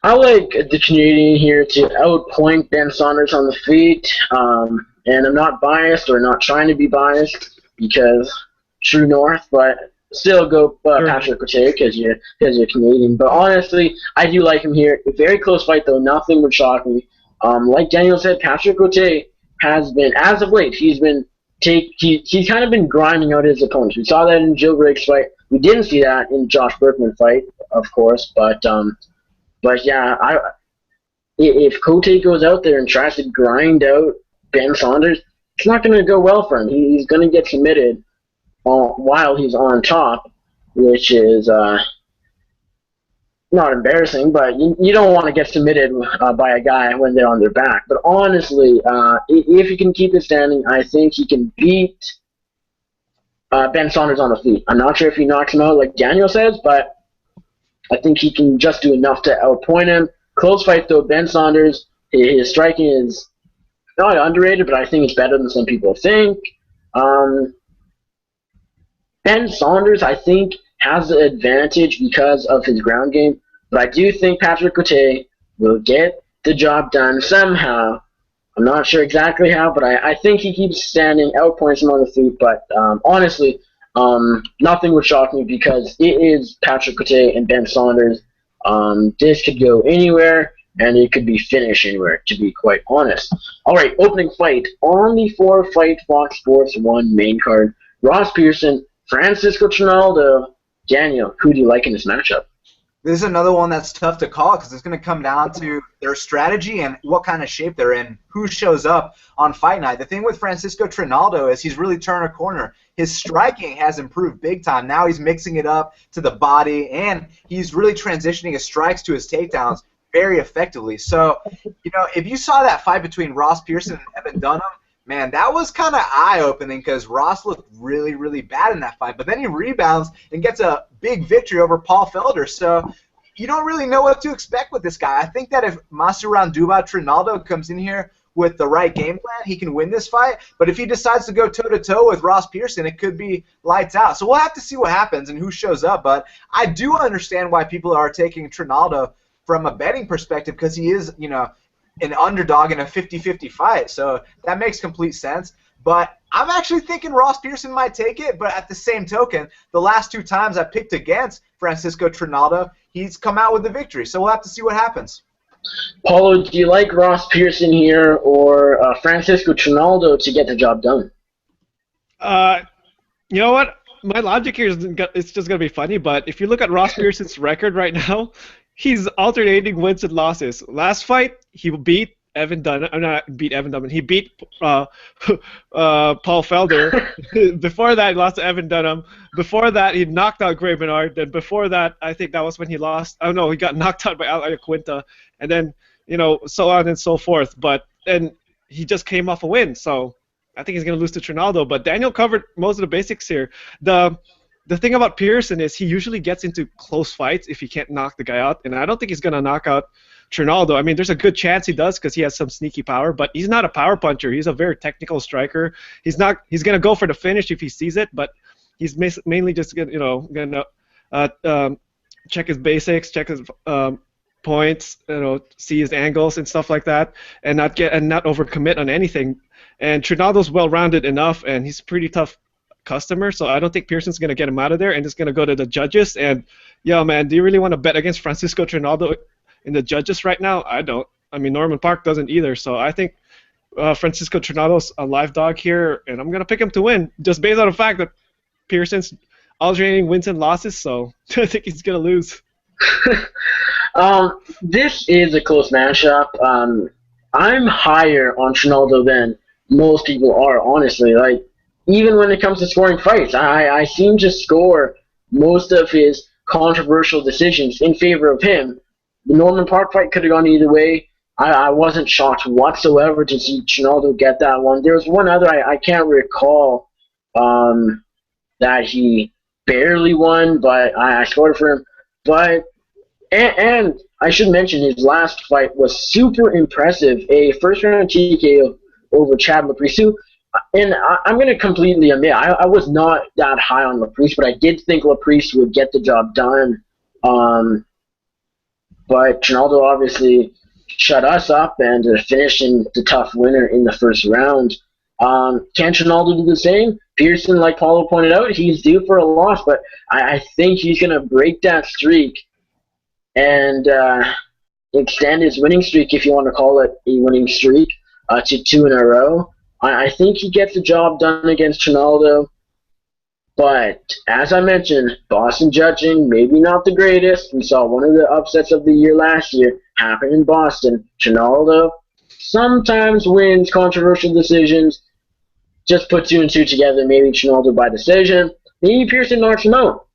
I like the Canadian here to outpoint Ben Saunders on the feet, and I'm not biased or not trying to be biased because true north, but still go Patrick Cote because you're Canadian. But honestly, I do like him here. A very close fight, though. Nothing would shock me. Like Daniel said, Patrick Cote has been, as of late, he's kind of been grinding out his opponents. We saw that in Joe Riggs' fight. We didn't see that in Josh Berkman fight, of course. But yeah, if Cote goes out there and tries to grind out Ben Saunders, it's not going to go well for him. He's going to get submitted while he's on top, which is not embarrassing, but you don't want to get submitted by a guy when they're on their back. But honestly, if he can keep it standing, I think he can beat Ben Saunders on the feet. I'm not sure if he knocks him out like Daniel says, but I think he can just do enough to outpoint him. Close fight, though. Ben Saunders, his striking is not underrated, but I think it's better than some people think. Ben Saunders, I think, has the advantage because of his ground game, but I do think Patrick Cote will get the job done somehow. I'm not sure exactly how, but I think he keeps standing, outpoints him on the feet, but honestly, nothing would shock me because it is Patrick Cote and Ben Saunders. This could go anywhere, and it could be finished anywhere, to be quite honest. All right, opening fight on the 4-fight Fox Sports 1 main card. Ross Pearson, Francisco Trinaldo. Daniel, who do you like in this matchup? This is another one that's tough to call because it's going to come down to their strategy and what kind of shape they're in, who shows up on fight night. The thing with Francisco Trinaldo is he's really turned a corner. His striking has improved big time. Now he's mixing it up to the body, and he's really transitioning his strikes to his takedowns very effectively. So, you know, if you saw that fight between Ross Pearson and Evan Dunham, man, that was kind of eye-opening because Ross looked really, really bad in that fight. But then he rebounds and gets a big victory over Paul Felder. So you don't really know what to expect with this guy. I think that if Massaranduba Trinaldo comes in here with the right game plan, he can win this fight. But if he decides to go toe-to-toe with Ross Pearson, it could be lights out. So we'll have to see what happens and who shows up. But I do understand why people are taking Trinaldo from a betting perspective, because he is, an underdog in a 50-50 fight. So that makes complete sense. But I'm actually thinking Ross Pearson might take it, but at the same token, the last 2 times I picked against Francisco Trinaldo, he's come out with the victory. So we'll have to see what happens. Paulo, do you like Ross Pearson here or Francisco Trinaldo to get the job done? You know what? My logic here it's just going to be funny, but if you look at Ross Pearson's record right now, he's alternating wins and losses. Last fight, he beat Evan Dunham. Not beat Evan Dunham. He beat Paul Felder. Before that, he lost to Evan Dunham. Before that, he knocked out Gray Bernard. Then before that, I think that was when he lost. Oh no, he got knocked out by Al Quinta. And then, so on and so forth. And he just came off a win, so I think he's going to lose to Trinaldo. But Daniel covered most of the basics here. The thing about Pearson is he usually gets into close fights if he can't knock the guy out, and I don't think he's going to knock out Trinaldo. I mean, there's a good chance he does because he has some sneaky power, but he's not a power puncher. He's a very technical striker. He's going to go for the finish if he sees it, but he's mainly just going to check his basics, check his points, see his angles and stuff like that, and not overcommit on anything. And Trinaldo's well-rounded enough, and he's a pretty tough customer, so I don't think Pearson's going to get him out of there, and it's going to go to the judges. And, man, do you really want to bet against Francisco Trinaldo in the judges right now? I don't. I mean, Norman Park doesn't either, so I think Francisco Trinaldo's a live dog here, and I'm going to pick him to win, just based on the fact that Pearson's alternating wins and losses, so I think he's going to lose. This is a close matchup. I'm higher on Trinaldo than most people are, honestly. Like, even when it comes to scoring fights, I seem to score most of his controversial decisions in favor of him. The Norman Park fight could have gone either way. I wasn't shocked whatsoever to see Trinaldo get that one. There was one other I can't recall that he barely won, but I scored for him. But and I should mention his last fight was super impressive. A first-round TKO over Chad Laprice. And I'm going to completely admit, I was not that high on Laprice, but I did think Laprice would get the job done. But Trinaldo obviously shut us up and finishing the tough winner in the first round. Can Trinaldo do the same? Pearson, like Paulo pointed out, he's due for a loss, but I think he's going to break that streak and extend his winning streak, if you want to call it a winning streak, to 2 in a row. I think he gets the job done against Trinaldo, but as I mentioned, Boston judging, maybe not the greatest. We saw one of the upsets of the year last year happen in Boston. Trinaldo sometimes wins controversial decisions. Just put 2 and 2 together, maybe Trinaldo by decision. Maybe Pearson knocks him out.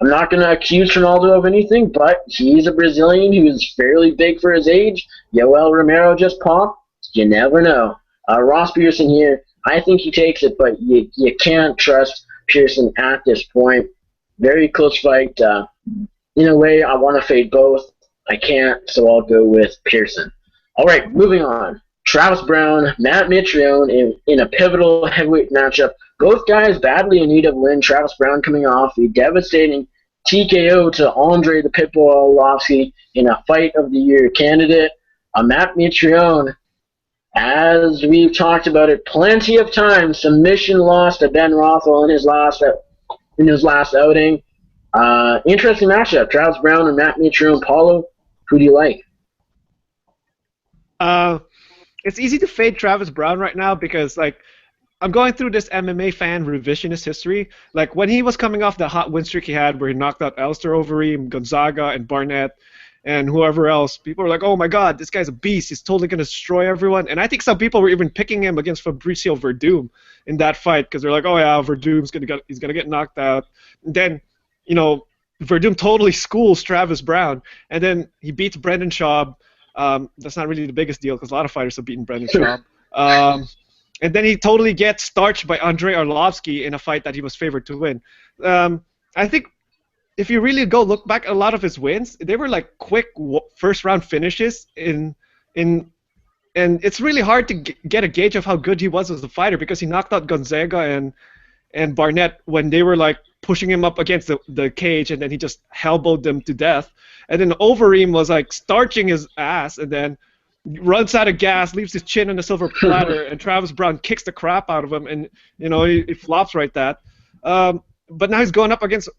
I'm not going to accuse Trinaldo of anything, but he's a Brazilian who's fairly big for his age. Yoel Romero just popped. You never know. Ross Pearson here, I think he takes it, but you can't trust Pearson at this point. Very close fight. In a way, I want to fade both. I can't, so I'll go with Pearson. All right, moving on. Travis Brown, Matt Mitrione in a pivotal heavyweight matchup. Both guys badly in need of win. Travis Brown coming off a devastating TKO to Andre the Pitbull Arlovski in a Fight of the Year candidate. Matt Mitrione, as we've talked about it plenty of times, submission loss to Ben Rothwell in his last outing. Interesting matchup. Travis Brown and Matt Mitrione. Paulo, who do you like? It's easy to fade Travis Brown right now because, I'm going through this MMA fan revisionist history. Like, when he was coming off the hot win streak he had where he knocked out Alistair Overeem, Gonzaga, and Barnett, and whoever else, people were like, oh my god, this guy's a beast, he's totally going to destroy everyone. And I think some people were even picking him against Fabricio Verdum in that fight because they're like, oh yeah, Verdum's going to get knocked out. And then, Verdum totally schools Travis Brown, and then he beats Brendan Schaub. That's not really the biggest deal because a lot of fighters have beaten Brendan Schaub. And then he totally gets starched by Andre Arlovski in a fight that he was favored to win. I think if you really go look back at a lot of his wins, they were like quick first-round finishes in and it's really hard to get a gauge of how good he was as a fighter because he knocked out Gonzaga and Barnett when they were like pushing him up against the cage, and then he just elbowed them to death. And then Overeem was like starching his ass, and then runs out of gas, leaves his chin on a silver platter, and Travis Brown kicks the crap out of him, and he flops right that. But now he's going up against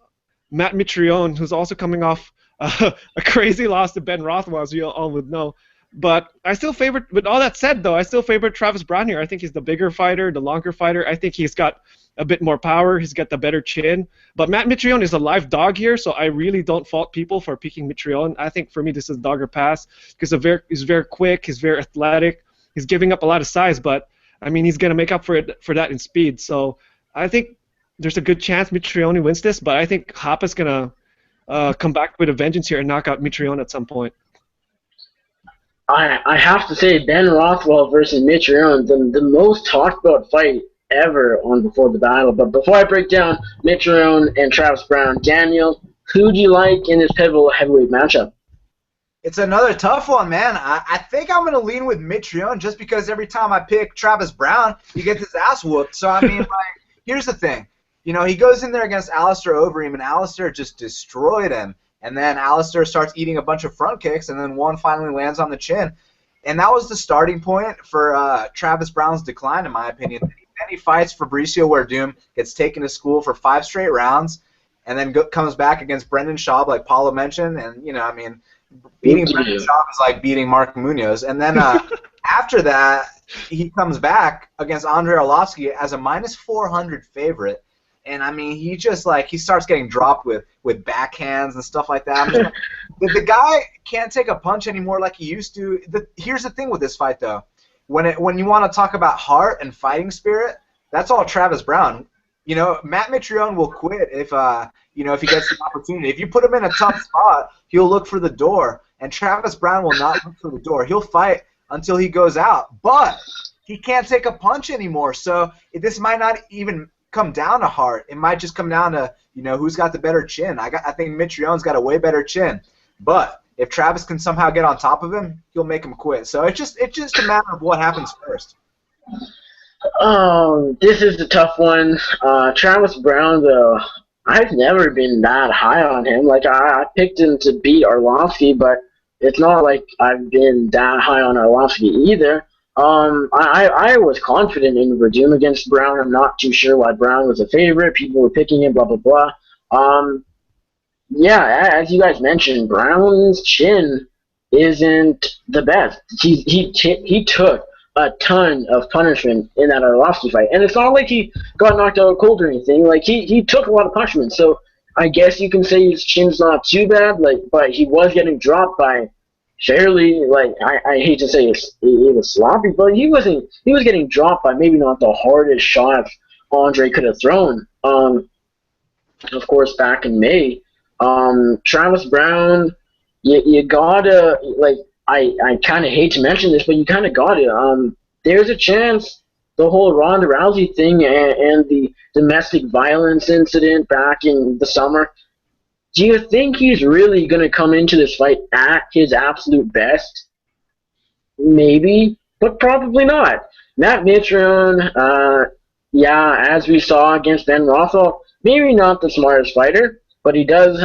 Matt Mitrione, who's also coming off a crazy loss to Ben Rothwell, as you all would know. But I still favor, with all that said, though, I still favor Travis Brown here. I think he's the bigger fighter, the longer fighter. I think he's got a bit more power. He's got the better chin. But Matt Mitrione is a live dog here, so I really don't fault people for picking Mitrione. I think for me this is dog or pass because he's very quick, he's very athletic, he's giving up a lot of size, but I mean he's gonna make up for that in speed. So I think there's a good chance Mitrione wins this, but I think Hopa's gonna come back with a vengeance here and knock out Mitrione at some point. I have to say Ben Rothwell versus Mitrione, the most talked about fight ever on Before the Battle. But before I break down Mitrione and Travis Brown, Daniel, who do you like in this pivotal heavyweight matchup? It's another tough one, man. I think I'm going to lean with Mitrione just because every time I pick Travis Brown, he gets his ass whooped. So, I mean, like, here's the thing. He goes in there against Alistair Overeem, and Alistair just destroyed him. And then Alistair starts eating a bunch of front kicks, and then one finally lands on the chin. And that was the starting point for Travis Brown's decline, in my opinion. Then he fights Fabricio Werdum, gets taken to school for 5 straight rounds, and then comes back against Brendan Schaub, like Paolo mentioned. And, beating Brendan Schaub is like beating Mark Munoz. And then after that, he comes back against Andrei Arlovsky as a -400 favorite. And, I mean, he starts getting dropped with backhands and stuff like that. The guy can't take a punch anymore like he used to. Here's the thing with this fight, though. When you want to talk about heart and fighting spirit, that's all Travis Brown. Matt Mitrione will quit if he gets the opportunity. If you put him in a tough spot, he'll look for the door. And Travis Brown will not look for the door. He'll fight until he goes out. But he can't take a punch anymore. So this might not even come down to heart. It might just come down to who's got the better chin. I think Mitrione's got a way better chin, but if Travis can somehow get on top of him, he'll make him quit. So it's just a matter of what happens first. This is a tough one. Travis Brown, though, I've never been that high on him. Like I picked him to beat Arlovsky, but it's not like I've been that high on Arlovsky either. I was confident in Werdum against Brown. I'm not too sure why Brown was a favorite. People were picking him, blah, blah, blah. Yeah, as you guys mentioned, Brown's chin isn't the best. He took a ton of punishment in that Arlovsky fight. And it's not like he got knocked out cold or anything. Like, he took a lot of punishment. So I guess you can say his chin's not too bad, but he was getting dropped by fairly, I hate to say it was sloppy, but he was getting dropped by maybe not the hardest shots Andre could have thrown. Of course, back in May, Travis Brown, you gotta, I kind of hate to mention this, but you kind of got it. There's a chance the whole Ronda Rousey thing and the domestic violence incident back in the summer. Do you think he's really going to come into this fight at his absolute best? Maybe, but probably not. Matt Mitrione, as we saw against Ben Rothwell, maybe not the smartest fighter, but he does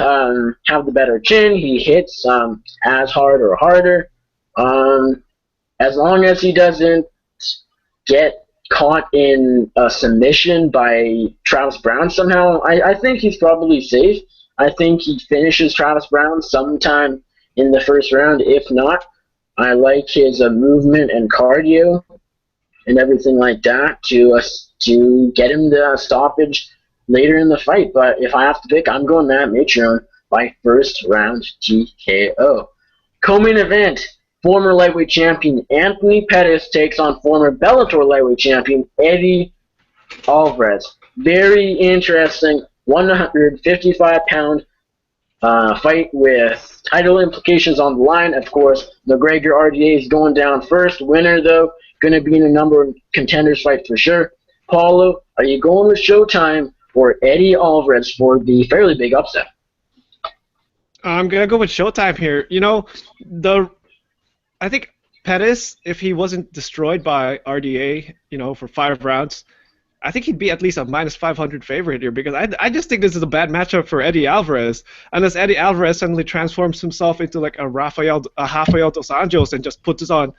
have the better chin. He hits as hard or harder. As long as he doesn't get caught in a submission by Travis Brown somehow, I think he's probably safe. I think he finishes Travis Brown sometime in the first round. If not, I like his movement and cardio and everything like that to get him the stoppage later in the fight. But if I have to pick, I'm going Matt Mitrione by first round TKO. Co-main event, former lightweight champion Anthony Pettis takes on former Bellator lightweight champion Eddie Alvarez. Very interesting 155-pound fight with title implications on the line. Of course, McGregor RDA is going down first. Winner, though, going to be in a number of contenders fight for sure. Paolo, are you going with Showtime or Eddie Alvarez for the fairly big upset? I'm going to go with Showtime here. I think Pettis, if he wasn't destroyed by RDA, for 5 rounds, I think he'd be at least a minus 500 favorite here because I just think this is a bad matchup for Eddie Alvarez. Unless Eddie Alvarez suddenly transforms himself into like a Rafael dos Anjos and just puts it on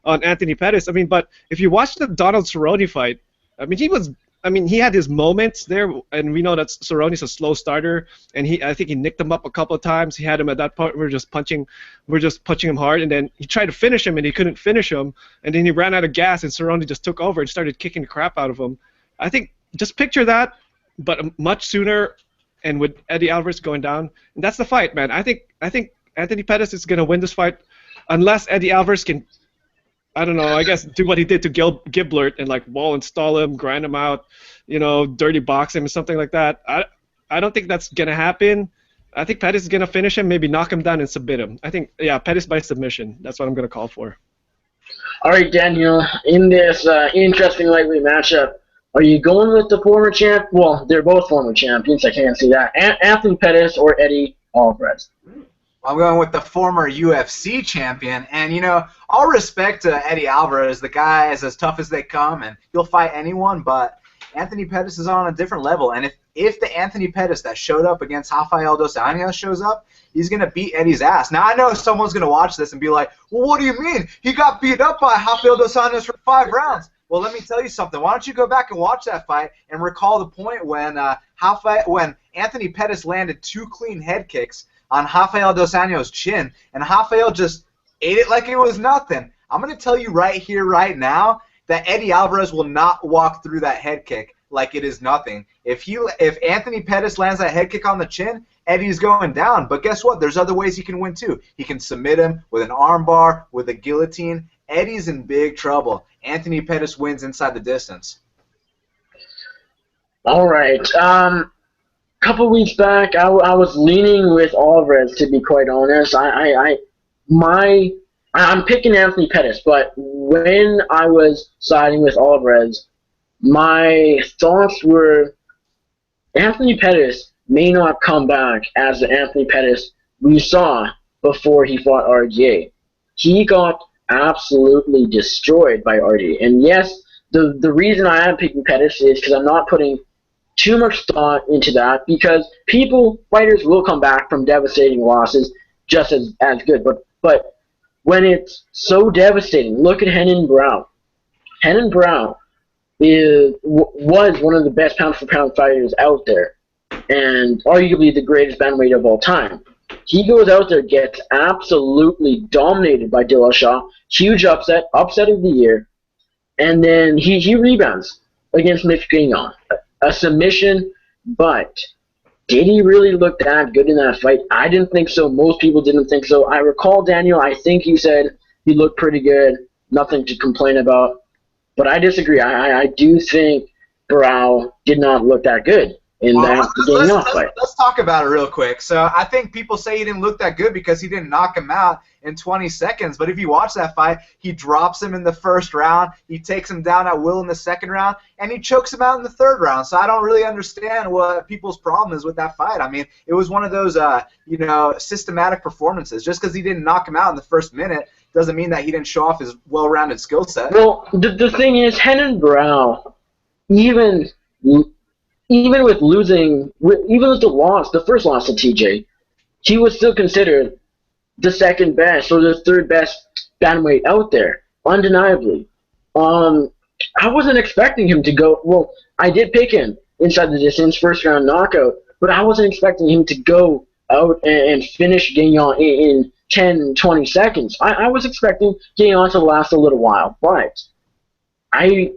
Anthony Pettis. I mean, but if you watch the Donald Cerrone fight, I mean, he had his moments there, and we know that Cerrone's a slow starter, and I think he nicked him up a couple of times. He had him at that point. We're just punching him hard, and then he tried to finish him, and he couldn't finish him, and then he ran out of gas, and Cerrone just took over and started kicking the crap out of him. I think just picture that, but much sooner, and with Eddie Alvarez going down, and that's the fight, man. I think Anthony Pettis is gonna win this fight, unless Eddie Alvarez can, I don't know, I guess do what he did to Giblert and like wall install him, grind him out, dirty box him or something like that. I don't think that's gonna happen. I think Pettis is gonna finish him, maybe knock him down and submit him. I think Pettis by submission. That's what I'm gonna call for. All right, Daniel. In this interesting lightweight matchup. Are you going with the former champ? Well, they're both former champions. I can't see that. Anthony Pettis or Eddie Alvarez? I'm going with the former UFC champion. And, all respect to Eddie Alvarez. The guy is as tough as they come, and he'll fight anyone. But Anthony Pettis is on a different level. And if the Anthony Pettis that showed up against Rafael dos Anjos shows up, he's going to beat Eddie's ass. Now, I know someone's going to watch this and be like, well, what do you mean? He got beat up by Rafael dos Anjos for 5 rounds. Well, let me tell you something. Why don't you go back and watch that fight and recall the point when Anthony Pettis landed 2 clean head kicks on Rafael dos Anjos' chin, and Rafael just ate it like it was nothing. I'm going to tell you right here, right now, that Eddie Alvarez will not walk through that head kick like it is nothing. If Anthony Pettis lands that head kick on the chin, Eddie's going down. But guess what? There's other ways he can win too. He can submit him with an armbar, with a guillotine. Eddie's in big trouble. Anthony Pettis wins inside the distance. All right. Couple weeks back, I was leaning with Alvarez, to be quite honest. I'm picking Anthony Pettis, but when I was siding with Alvarez, my thoughts were Anthony Pettis may not come back as the Anthony Pettis we saw before he fought RDA. He got absolutely destroyed by RDA. And yes, the reason I am picking Pettis is because I'm not putting too much thought into that, because fighters will come back from devastating losses just as good. But when it's so devastating, look at Henan Brown. Henan Brown was one of the best pound-for-pound fighters out there, and arguably the greatest bantamweight of all time. He goes out there, gets absolutely dominated by Dillashaw, huge upset of the year, and then he rebounds against Mitch Gagnon. A submission, but did he really look that good in that fight? I didn't think so. Most people didn't think so. I recall, Daniel, I think you said he looked pretty good, nothing to complain about. But I disagree. I do think Barao did not look that good in that Gagnon fight. Let's talk about it real quick. So I think people say he didn't look that good because he didn't knock him out in 20 seconds. But if you watch that fight, he drops him in the first round, he takes him down at will in the second round, and he chokes him out in the third round. So I don't really understand what people's problem is with that fight. I mean, it was one of those, systematic performances. Just because he didn't knock him out in the first minute doesn't mean that he didn't show off his well-rounded skill set. Well, the thing is, Henan Brown, even with losing, even with the first loss to TJ, he was still considered the second best or the third best bantamweight out there, undeniably. I wasn't expecting him to go. Well, I did pick him inside the distance, first round knockout, but I wasn't expecting him to go out and finish Gagnon in 10, 20 seconds. I was expecting Gagnon to last a little while, but I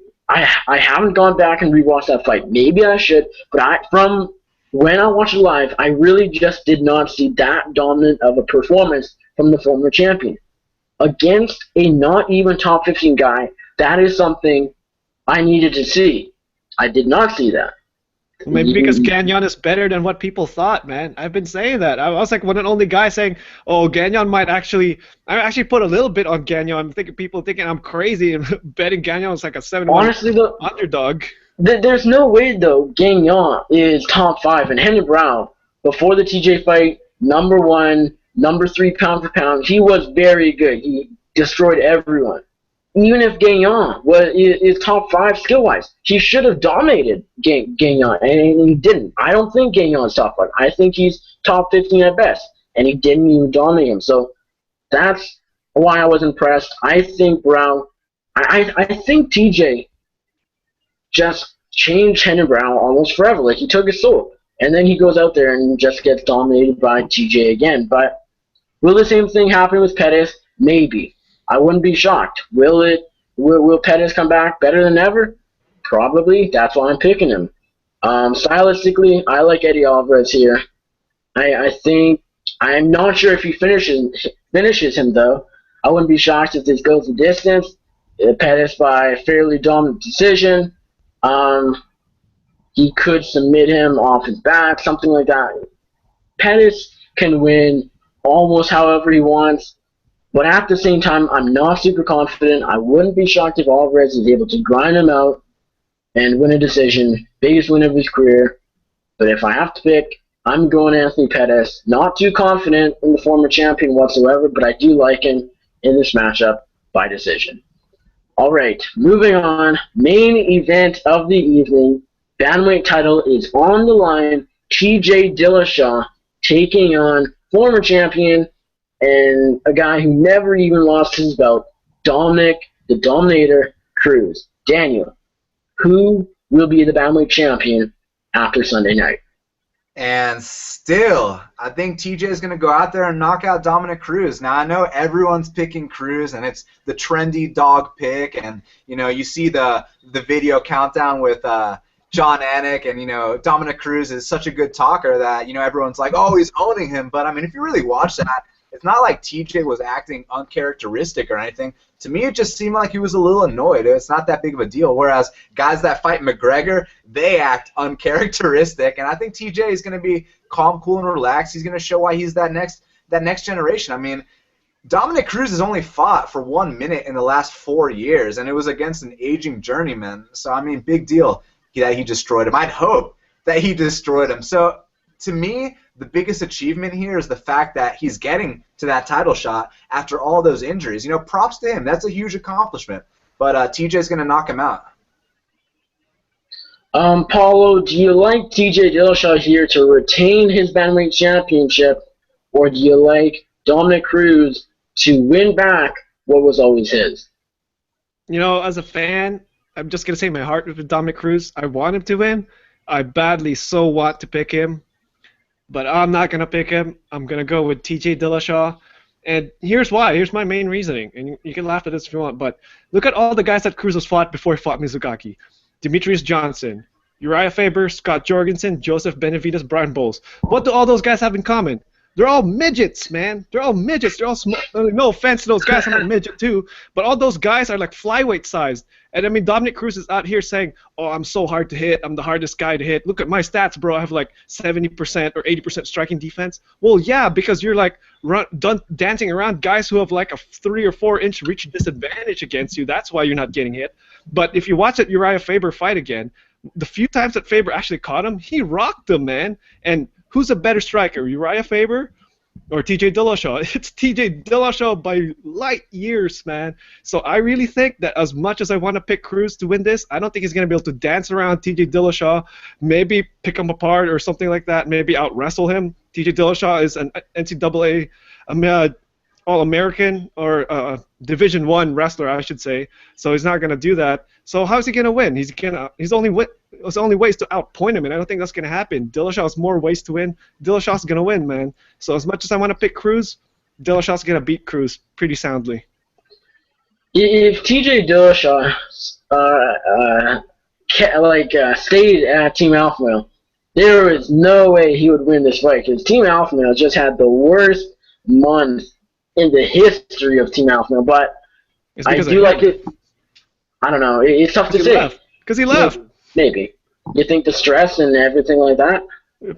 haven't gone back and rewatched that fight. Maybe I should, but from when I watched it live, I really just did not see that dominant of a performance from the former champion. Against a not even top 15 guy, that is something I needed to see. I did not see that. Maybe because Gagnon is better than what people thought, man. I've been saying that. I was like one and only guy saying, "Oh, Gagnon might actually." I actually put a little bit on Gagnon. I'm thinking people thinking I'm crazy and betting Gagnon is like a 7-1 honestly, underdog. There's no way though. Gagnon is top 5, and Henry Brown before the TJ fight, number 1, number 3 pound for pound. He was very good. He destroyed everyone. Even if Gagnon is top 5 skill-wise, he should have dominated Gagnon, and he didn't. I don't think Gagnon is top 5. I think he's top 15 at best, and he didn't even dominate him. So that's why I was impressed. I think Brown, I think TJ just changed Henry Brown almost forever. Like, he took his soul, and then he goes out there and just gets dominated by TJ again. But will the same thing happen with Pettis? Maybe. I wouldn't be shocked. Will Pettis come back better than ever? Probably. That's why I'm picking him. Stylistically, I like Eddie Alvarez here. I think, I'm not sure if he finishes him, though. I wouldn't be shocked if this goes the distance. Pettis by a fairly dominant decision. He could submit him off his back, something like that. Pettis can win almost however he wants. But at the same time, I'm not super confident. I wouldn't be shocked if Alvarez is able to grind him out and win a decision. Biggest win of his career. But if I have to pick, I'm going Anthony Pettis. Not too confident in the former champion whatsoever, but I do like him in this matchup by decision. All right, moving on. Main event of the evening. Bantamweight title is on the line. TJ Dillashaw taking on former champion and a guy who never even lost his belt, Dominic the Dominator Cruz. Daniel, who will be the Bantamweight champion after Sunday night? And still, I think TJ is going to go out there and knock out Dominic Cruz. Now, I know everyone's picking Cruz, and it's the trendy dog pick, and, you know, you see the video countdown with John Anik, and, you know, Dominic Cruz is such a good talker that, you know, everyone's like, oh, he's owning him. But, I mean, if you really watch that, it's not like TJ was acting uncharacteristic or anything. To me, it just seemed like he was a little annoyed. It's not that big of a deal. Whereas guys that fight McGregor, they act uncharacteristic. And I think TJ is going to be calm, cool, and relaxed. He's going to show why he's that next generation. I mean, Dominic Cruz has only fought for 1 minute in the last 4 years, and it was against an aging journeyman. So, I mean, big deal that he destroyed him. I'd hope that he destroyed him. So, to me, the biggest achievement here is the fact that he's getting to that title shot after all those injuries. You know, props to him. That's a huge accomplishment. But TJ's going to knock him out. Paolo, do you like TJ Dillashaw here to retain his Bantamweight championship, or do you like Dominic Cruz to win back what was always his? You know, as a fan, I'm just going to say my heart with Dominic Cruz. I want him to win. I badly so want to pick him. But I'm not going to pick him. I'm going to go with TJ Dillashaw. And here's why. Here's my main reasoning. And you can laugh at this if you want. But look at all the guys that Cruz has fought before he fought Mizugaki. Demetrius Johnson, Uriah Faber, Scott Jorgensen, Joseph Benavidez, Brian Bowles. What do all those guys have in common? They're all midgets, man. They're all midgets. They're all small. No offense to those guys. I'm a midget too. But all those guys are like flyweight sized. And I mean, Dominic Cruz is out here saying, oh, I'm so hard to hit. I'm the hardest guy to hit. Look at my stats, bro. I have like 70% or 80% striking defense. Well, yeah, because you're like dancing around guys who have like a 3 or 4 inch reach disadvantage against you. That's why you're not getting hit. But if you watch that Uriah Faber fight again, the few times that Faber actually caught him, he rocked him, man. And who's a better striker, Uriah Faber or TJ Dillashaw? It's TJ Dillashaw by light years, man. So I really think that as much as I want to pick Cruz to win this, I don't think he's going to be able to dance around TJ Dillashaw, maybe pick him apart or something like that, maybe out-wrestle him. TJ Dillashaw is an NCAA All-American or Division I wrestler, I should say. So he's not going to do that. So how's he going to win? There's only ways to outpoint him, and I don't think that's going to happen. Dillashaw has more ways to win. Dillashaw's going to win, man. So as much as I want to pick Cruz, Dillashaw's going to beat Cruz pretty soundly. If TJ Dillashaw stayed at Team Alpha Male, there is no way he would win this fight, because Team Alpha Male just had the worst month in the history of Team Alpha Male. But I do like it. I don't know. It's tough to say. Because he left. Maybe. You think the stress and everything like that?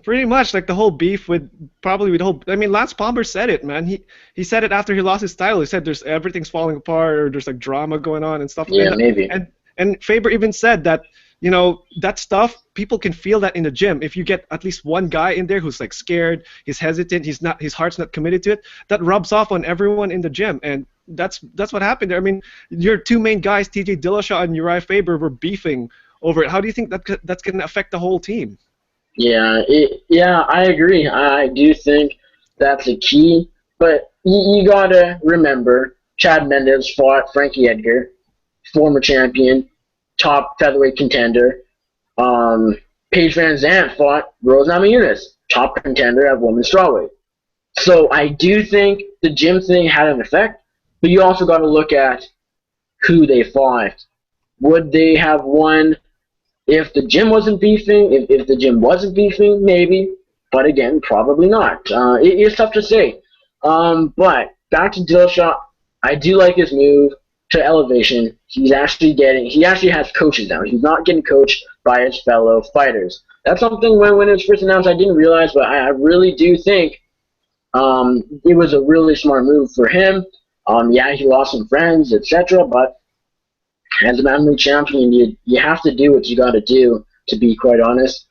Pretty much, like the whole beef with probably the whole. I mean, Lance Palmer said it, man. He said it after he lost his title. He said everything's falling apart, or there's like drama going on and stuff. Yeah, like that. Maybe. And Faber even said that, you know, that stuff, people can feel that in the gym. If you get at least one guy in there who's like scared, he's hesitant, his heart's not committed to it, that rubs off on everyone in the gym. And that's what happened there. I mean, your two main guys, TJ Dillashaw and Uriah Faber, were beefing over it. How do you think that's going to affect the whole team? Yeah, I agree. I do think that's a key. But you gotta remember, Chad Mendes fought Frankie Edgar, former champion, top featherweight contender. Paige Van Zandt fought Rose Namajunas, top contender at women's strawweight. So I do think the gym thing had an effect, but you also got to look at who they fought. Would they have won if the gym wasn't beefing? If the gym wasn't beefing, maybe. But again, probably not. It's tough to say. But back to Dillashaw, I do like his move to elevation. He actually has coaches now. He's not getting coached by his fellow fighters. That's something when it was first announced I didn't realize, but I really do think it was a really smart move for him. Yeah, he lost some friends, etc. But as a bantamweight champion, you have to do what you got to do, to be quite honest.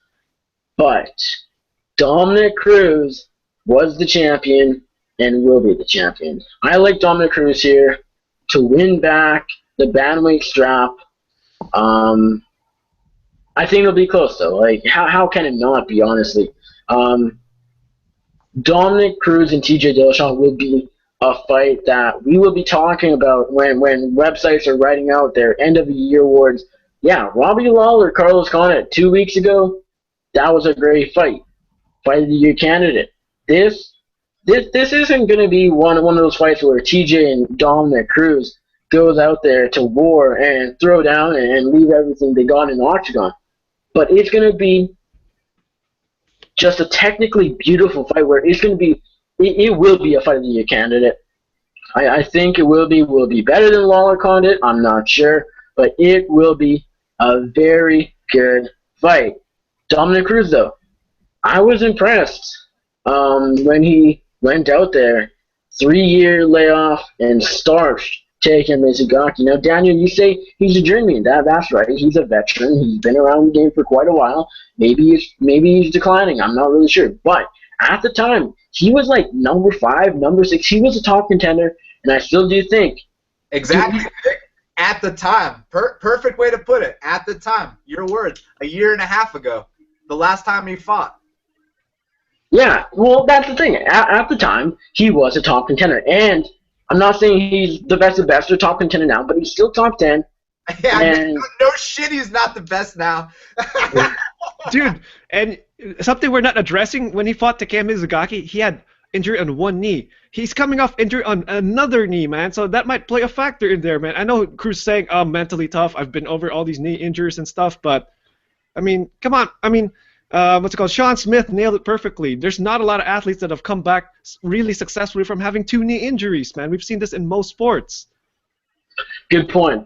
But Dominic Cruz was the champion and will be the champion. I like Dominic Cruz here to win back the bantamweight strap. I think it'll be close, though. Like, how can it not be, honestly? Dominic Cruz and TJ Dillashaw will be a fight that we will be talking about when websites are writing out their end-of-the-year awards. Yeah, Robbie Lawler, Carlos Condit, 2 weeks ago, that was a great fight. Fight of the Year candidate. This isn't going to be one of those fights where TJ and Dominic Cruz goes out there to war and throw down and leave everything they got in the octagon. But it's going to be just a technically beautiful fight where it's going to be, it will be a Fight of the Year candidate. I think it will be better than Lawler Condit. I'm not sure, but it will be a very good fight. Dominic Cruz, though, I was impressed when he went out there, 3-year layoff, and starched taking Mizugaki. Now, Daniel, you say he's a journeyman. That's right. He's a veteran. He's been around the game for quite a while. Maybe he's declining. I'm not really sure. But at the time, he was like number 5, number 6. He was a top contender, and I still do think. Exactly. At the time. Perfect way to put it. At the time. Your words. A year and a half ago. The last time he fought. Yeah, well, that's the thing. At the time, he was a top contender. And I'm not saying he's the best of the best or top contender now, but he's still top 10. Yeah, and no shit, he's not the best now. Dude, and something we're not addressing, when he fought Takemi Mizugaki, he had injury on one knee. He's coming off injury on another knee, man, so that might play a factor in there, man. I know Cruz saying, I'm mentally tough, I've been over all these knee injuries and stuff, but, I mean, come on. I mean, what's it called? Sean Smith nailed it perfectly. There's not a lot of athletes that have come back really successfully from having 2 knee injuries, man. We've seen this in most sports. Good point.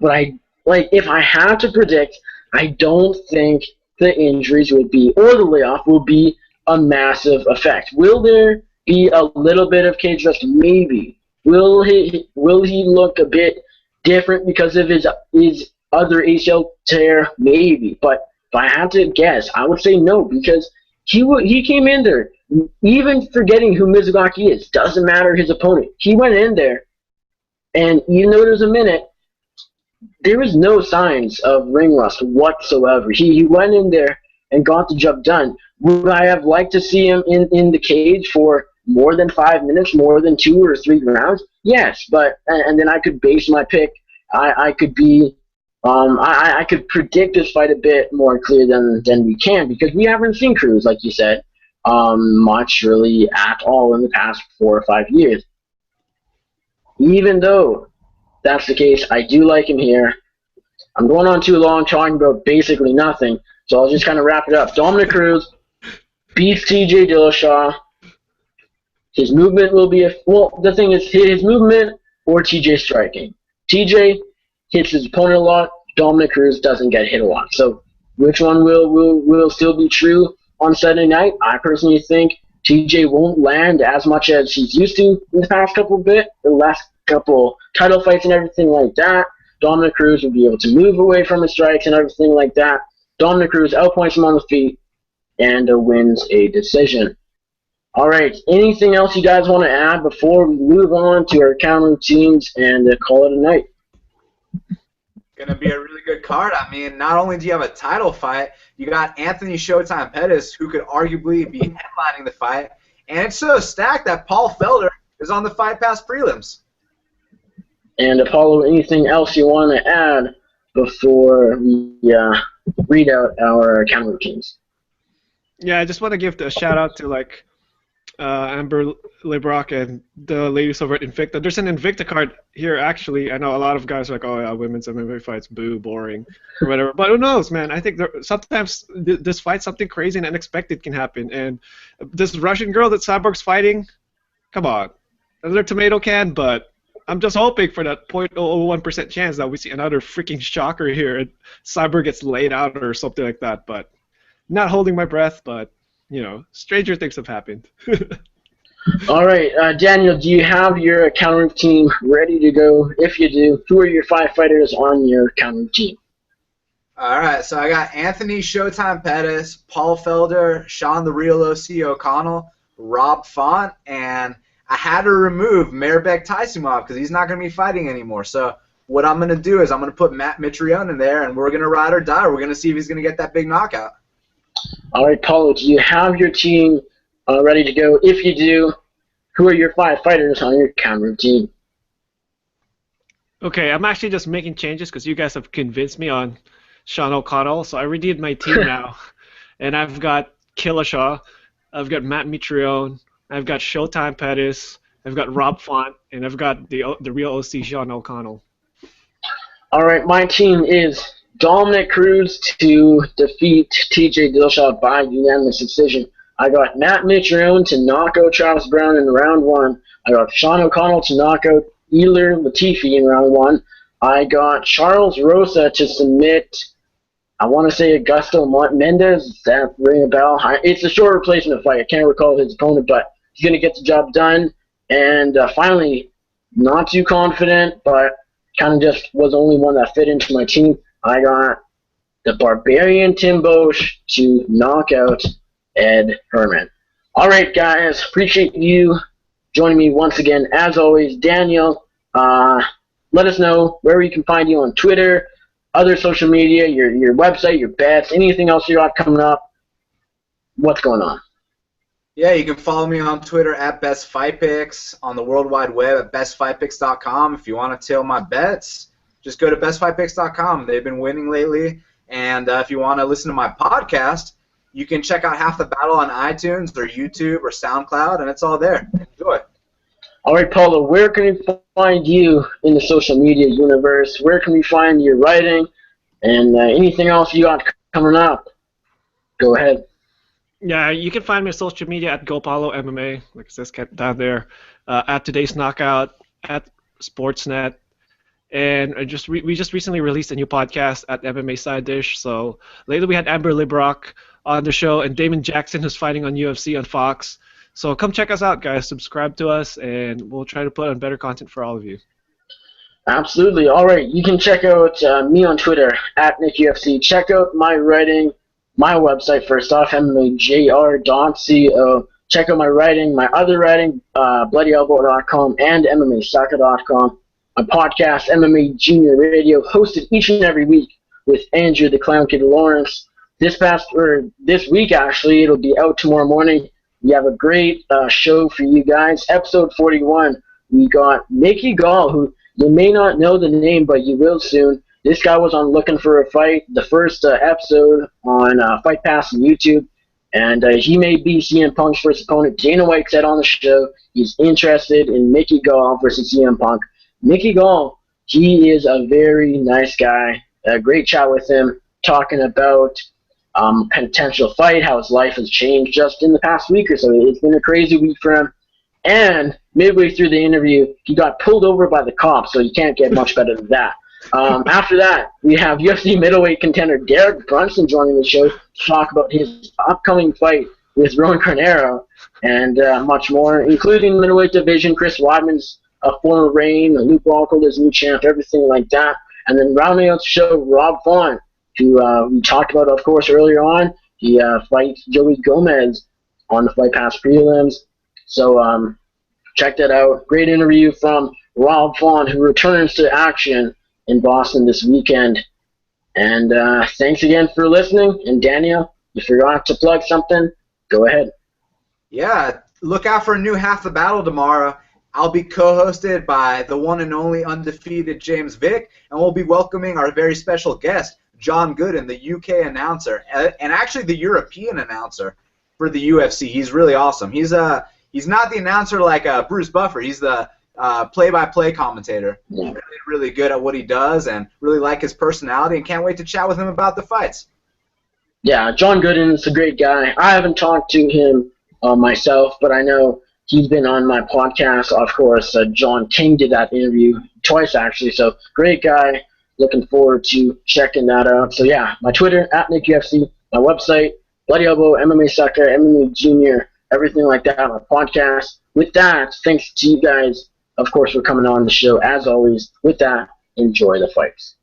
But if I had to predict, I don't think the injuries would be, or the layoff will be, a massive effect. Will there be a little bit of cage rust? Maybe. Will he look a bit different because of his other ACL tear? Maybe. But if I had to guess, I would say no, because he came in there, even forgetting who Mizugaki is, doesn't matter his opponent. He went in there, and even though it was a minute, there was no signs of ring rust whatsoever. He went in there and got the job done. Would I have liked to see him in the cage for more than 5 minutes, more than 2 or 3 rounds? Yes, but and then I could base my pick. I could be. I could predict this fight a bit more clear than we can, because we haven't seen Cruz, like you said, much really at all in the past 4 or 5 years. Even though that's the case, I do like him here. I'm going on too long talking about basically nothing, so I'll just kind of wrap it up. Dominic Cruz beats TJ Dillashaw. His movement will be the thing is his movement or TJ striking. TJ hits his opponent a lot. Dominic Cruz doesn't get hit a lot. So which one will still be true on Saturday night? I personally think TJ won't land as much as he's used to in the past the last couple title fights and everything like that. Dominic Cruz will be able to move away from his strikes and everything like that. Dominic Cruz outpoints him on the feet and wins a decision. All right. Anything else you guys want to add before we move on to our counter routines and call it a night? Gonna be a really good card. I mean, not only do you have a title fight, you got Anthony Showtime Pettis, who could arguably be headlining the fight, and it's so stacked that Paul Felder is on the Fight Pass prelims. And Apollo, anything else you want to add before we read out our counter routines? Yeah, I just want to give a shout out to Amber Lebrock and the ladies over at Invicta. There's an Invicta card here, actually. I know a lot of guys are like, oh, yeah, women's MMA fights, boo, boring, or whatever. But who knows, man? I think sometimes this fight, something crazy and unexpected can happen. And this Russian girl that Cyborg's fighting, come on. Another tomato can, but I'm just hoping for that 0.001% chance that we see another freaking shocker here and Cyborg gets laid out or something like that. But not holding my breath, but stranger things have happened. All right, Daniel, do you have your counter team ready to go? If you do, who are your 5 fighters on your counter team? All right, so I got Anthony Showtime Pettis, Paul Felder, Sean the Real OC O'Connell, Rob Font, and I had to remove Mairbek Taisumov because he's not going to be fighting anymore. So what I'm going to do is I'm going to put Matt Mitrione in there, and we're going to ride or die. We're going to see if he's going to get that big knockout. All right, Paulo, do you have your team ready to go? If you do, who are your 5 fighters on your counter team? Okay, I'm actually just making changes because you guys have convinced me on Sean O'Connell. So I redid my team now, and I've got Dillashaw, I've got Matt Mitrione, I've got Showtime Pettis, I've got Rob Font, and I've got the real OC Sean O'Connell. All right, my team is Dominic Cruz to defeat TJ Dillashaw by unanimous decision. I got Matt Mitrione to knock out Travis Brown in round 1. I got Sean O'Connell to knock out Ilir Latifi in round 1. I got Charles Rosa to submit, I want to say Augusto Mendez. Does that ring a bell? It's a short replacement fight. I can't recall his opponent, but he's going to get the job done. And finally, not too confident, but kind of just was the only one that fit into my team. I got the Barbarian Tim Bosch to knock out Ed Herman. All right, guys. Appreciate you joining me once again. As always, Daniel, let us know where we can find you on Twitter, other social media, your website, your bets, anything else you got coming up. What's going on? Yeah, you can follow me on Twitter at BestFightPicks, on the World Wide Web at BestFightPicks.com. If you want to tail my bets, just go to BestFightPicks.com. They've been winning lately. And if you want to listen to my podcast, you can check out Half the Battle on iTunes or YouTube or SoundCloud, and it's all there. Enjoy. All right, Paolo, where can we find you in the social media universe? Where can we find your writing and anything else you got coming up? Go ahead. Yeah, you can find me on social media at GoPauloMMA, like it says down there, at Today's Knockout, at Sportsnet, and we just recently released a new podcast at MMA Side Dish. So lately we had Amber Librock on the show and Damon Jackson, who's fighting on UFC on Fox. So come check us out, guys. Subscribe to us, and we'll try to put on better content for all of you. Absolutely. All right, you can check out me on Twitter at NickUFC. Check out my writing. My website, first off, MMAJR.co. Check out my writing, my other writing, BloodyElbow.com and MMASoccer.com. My podcast, MMA Junior Radio, hosted each and every week with Andrew the Clown Kid Lawrence. This week, actually, it'll be out tomorrow morning. We have a great show for you guys. Episode 41, we got Mickey Gall, who you may not know the name, but you will soon. This guy was on Looking for a Fight, the first episode on Fight Pass on YouTube, and he may be CM Punk's first opponent. Dana White said on the show he's interested in Mickey Gall versus CM Punk. Mickey Gall, he is a very nice guy. A great chat with him, talking about potential fight, how his life has changed just in the past week or so. It's been a crazy week for him. And midway through the interview, he got pulled over by the cops, so you can't get much better than that. After that, we have UFC middleweight contender Derek Brunson joining the show to talk about his upcoming fight with Rowan Carnero and much more, including the middleweight division, Chris Weidman's former reign, Luke Rockhold is new champ, everything like that. And then rounding out the show, Rob Font, who we talked about, of course, earlier on. He fights Joey Gomez on the Fight Pass prelims. So check that out. Great interview from Rob Font, who returns to action in Boston this weekend. And thanks again for listening. And Daniel, you forgot to plug something. Go ahead. Yeah, look out for a new Half the Battle tomorrow. I'll be co-hosted by the one and only undefeated James Vick, and we'll be welcoming our very special guest, John Gooden, the UK announcer, and actually the European announcer for the UFC. He's really awesome. He's not the announcer like Bruce Buffer. He's the play-by-play commentator. Yeah. Really, really good at what he does, and really like his personality, and can't wait to chat with him about the fights. Yeah, John Gooden is a great guy. I haven't talked to him myself, but I know he's been on my podcast. Of course, John King did that interview twice, actually. So, great guy. Looking forward to checking that out. So, yeah, my Twitter, @NickUFC, my website, Bloody Elbow, MMA Sucker, MMA Junior, everything like that, my podcast. With that, thanks to you guys, of course, for coming on the show. As always, with that, enjoy the fights.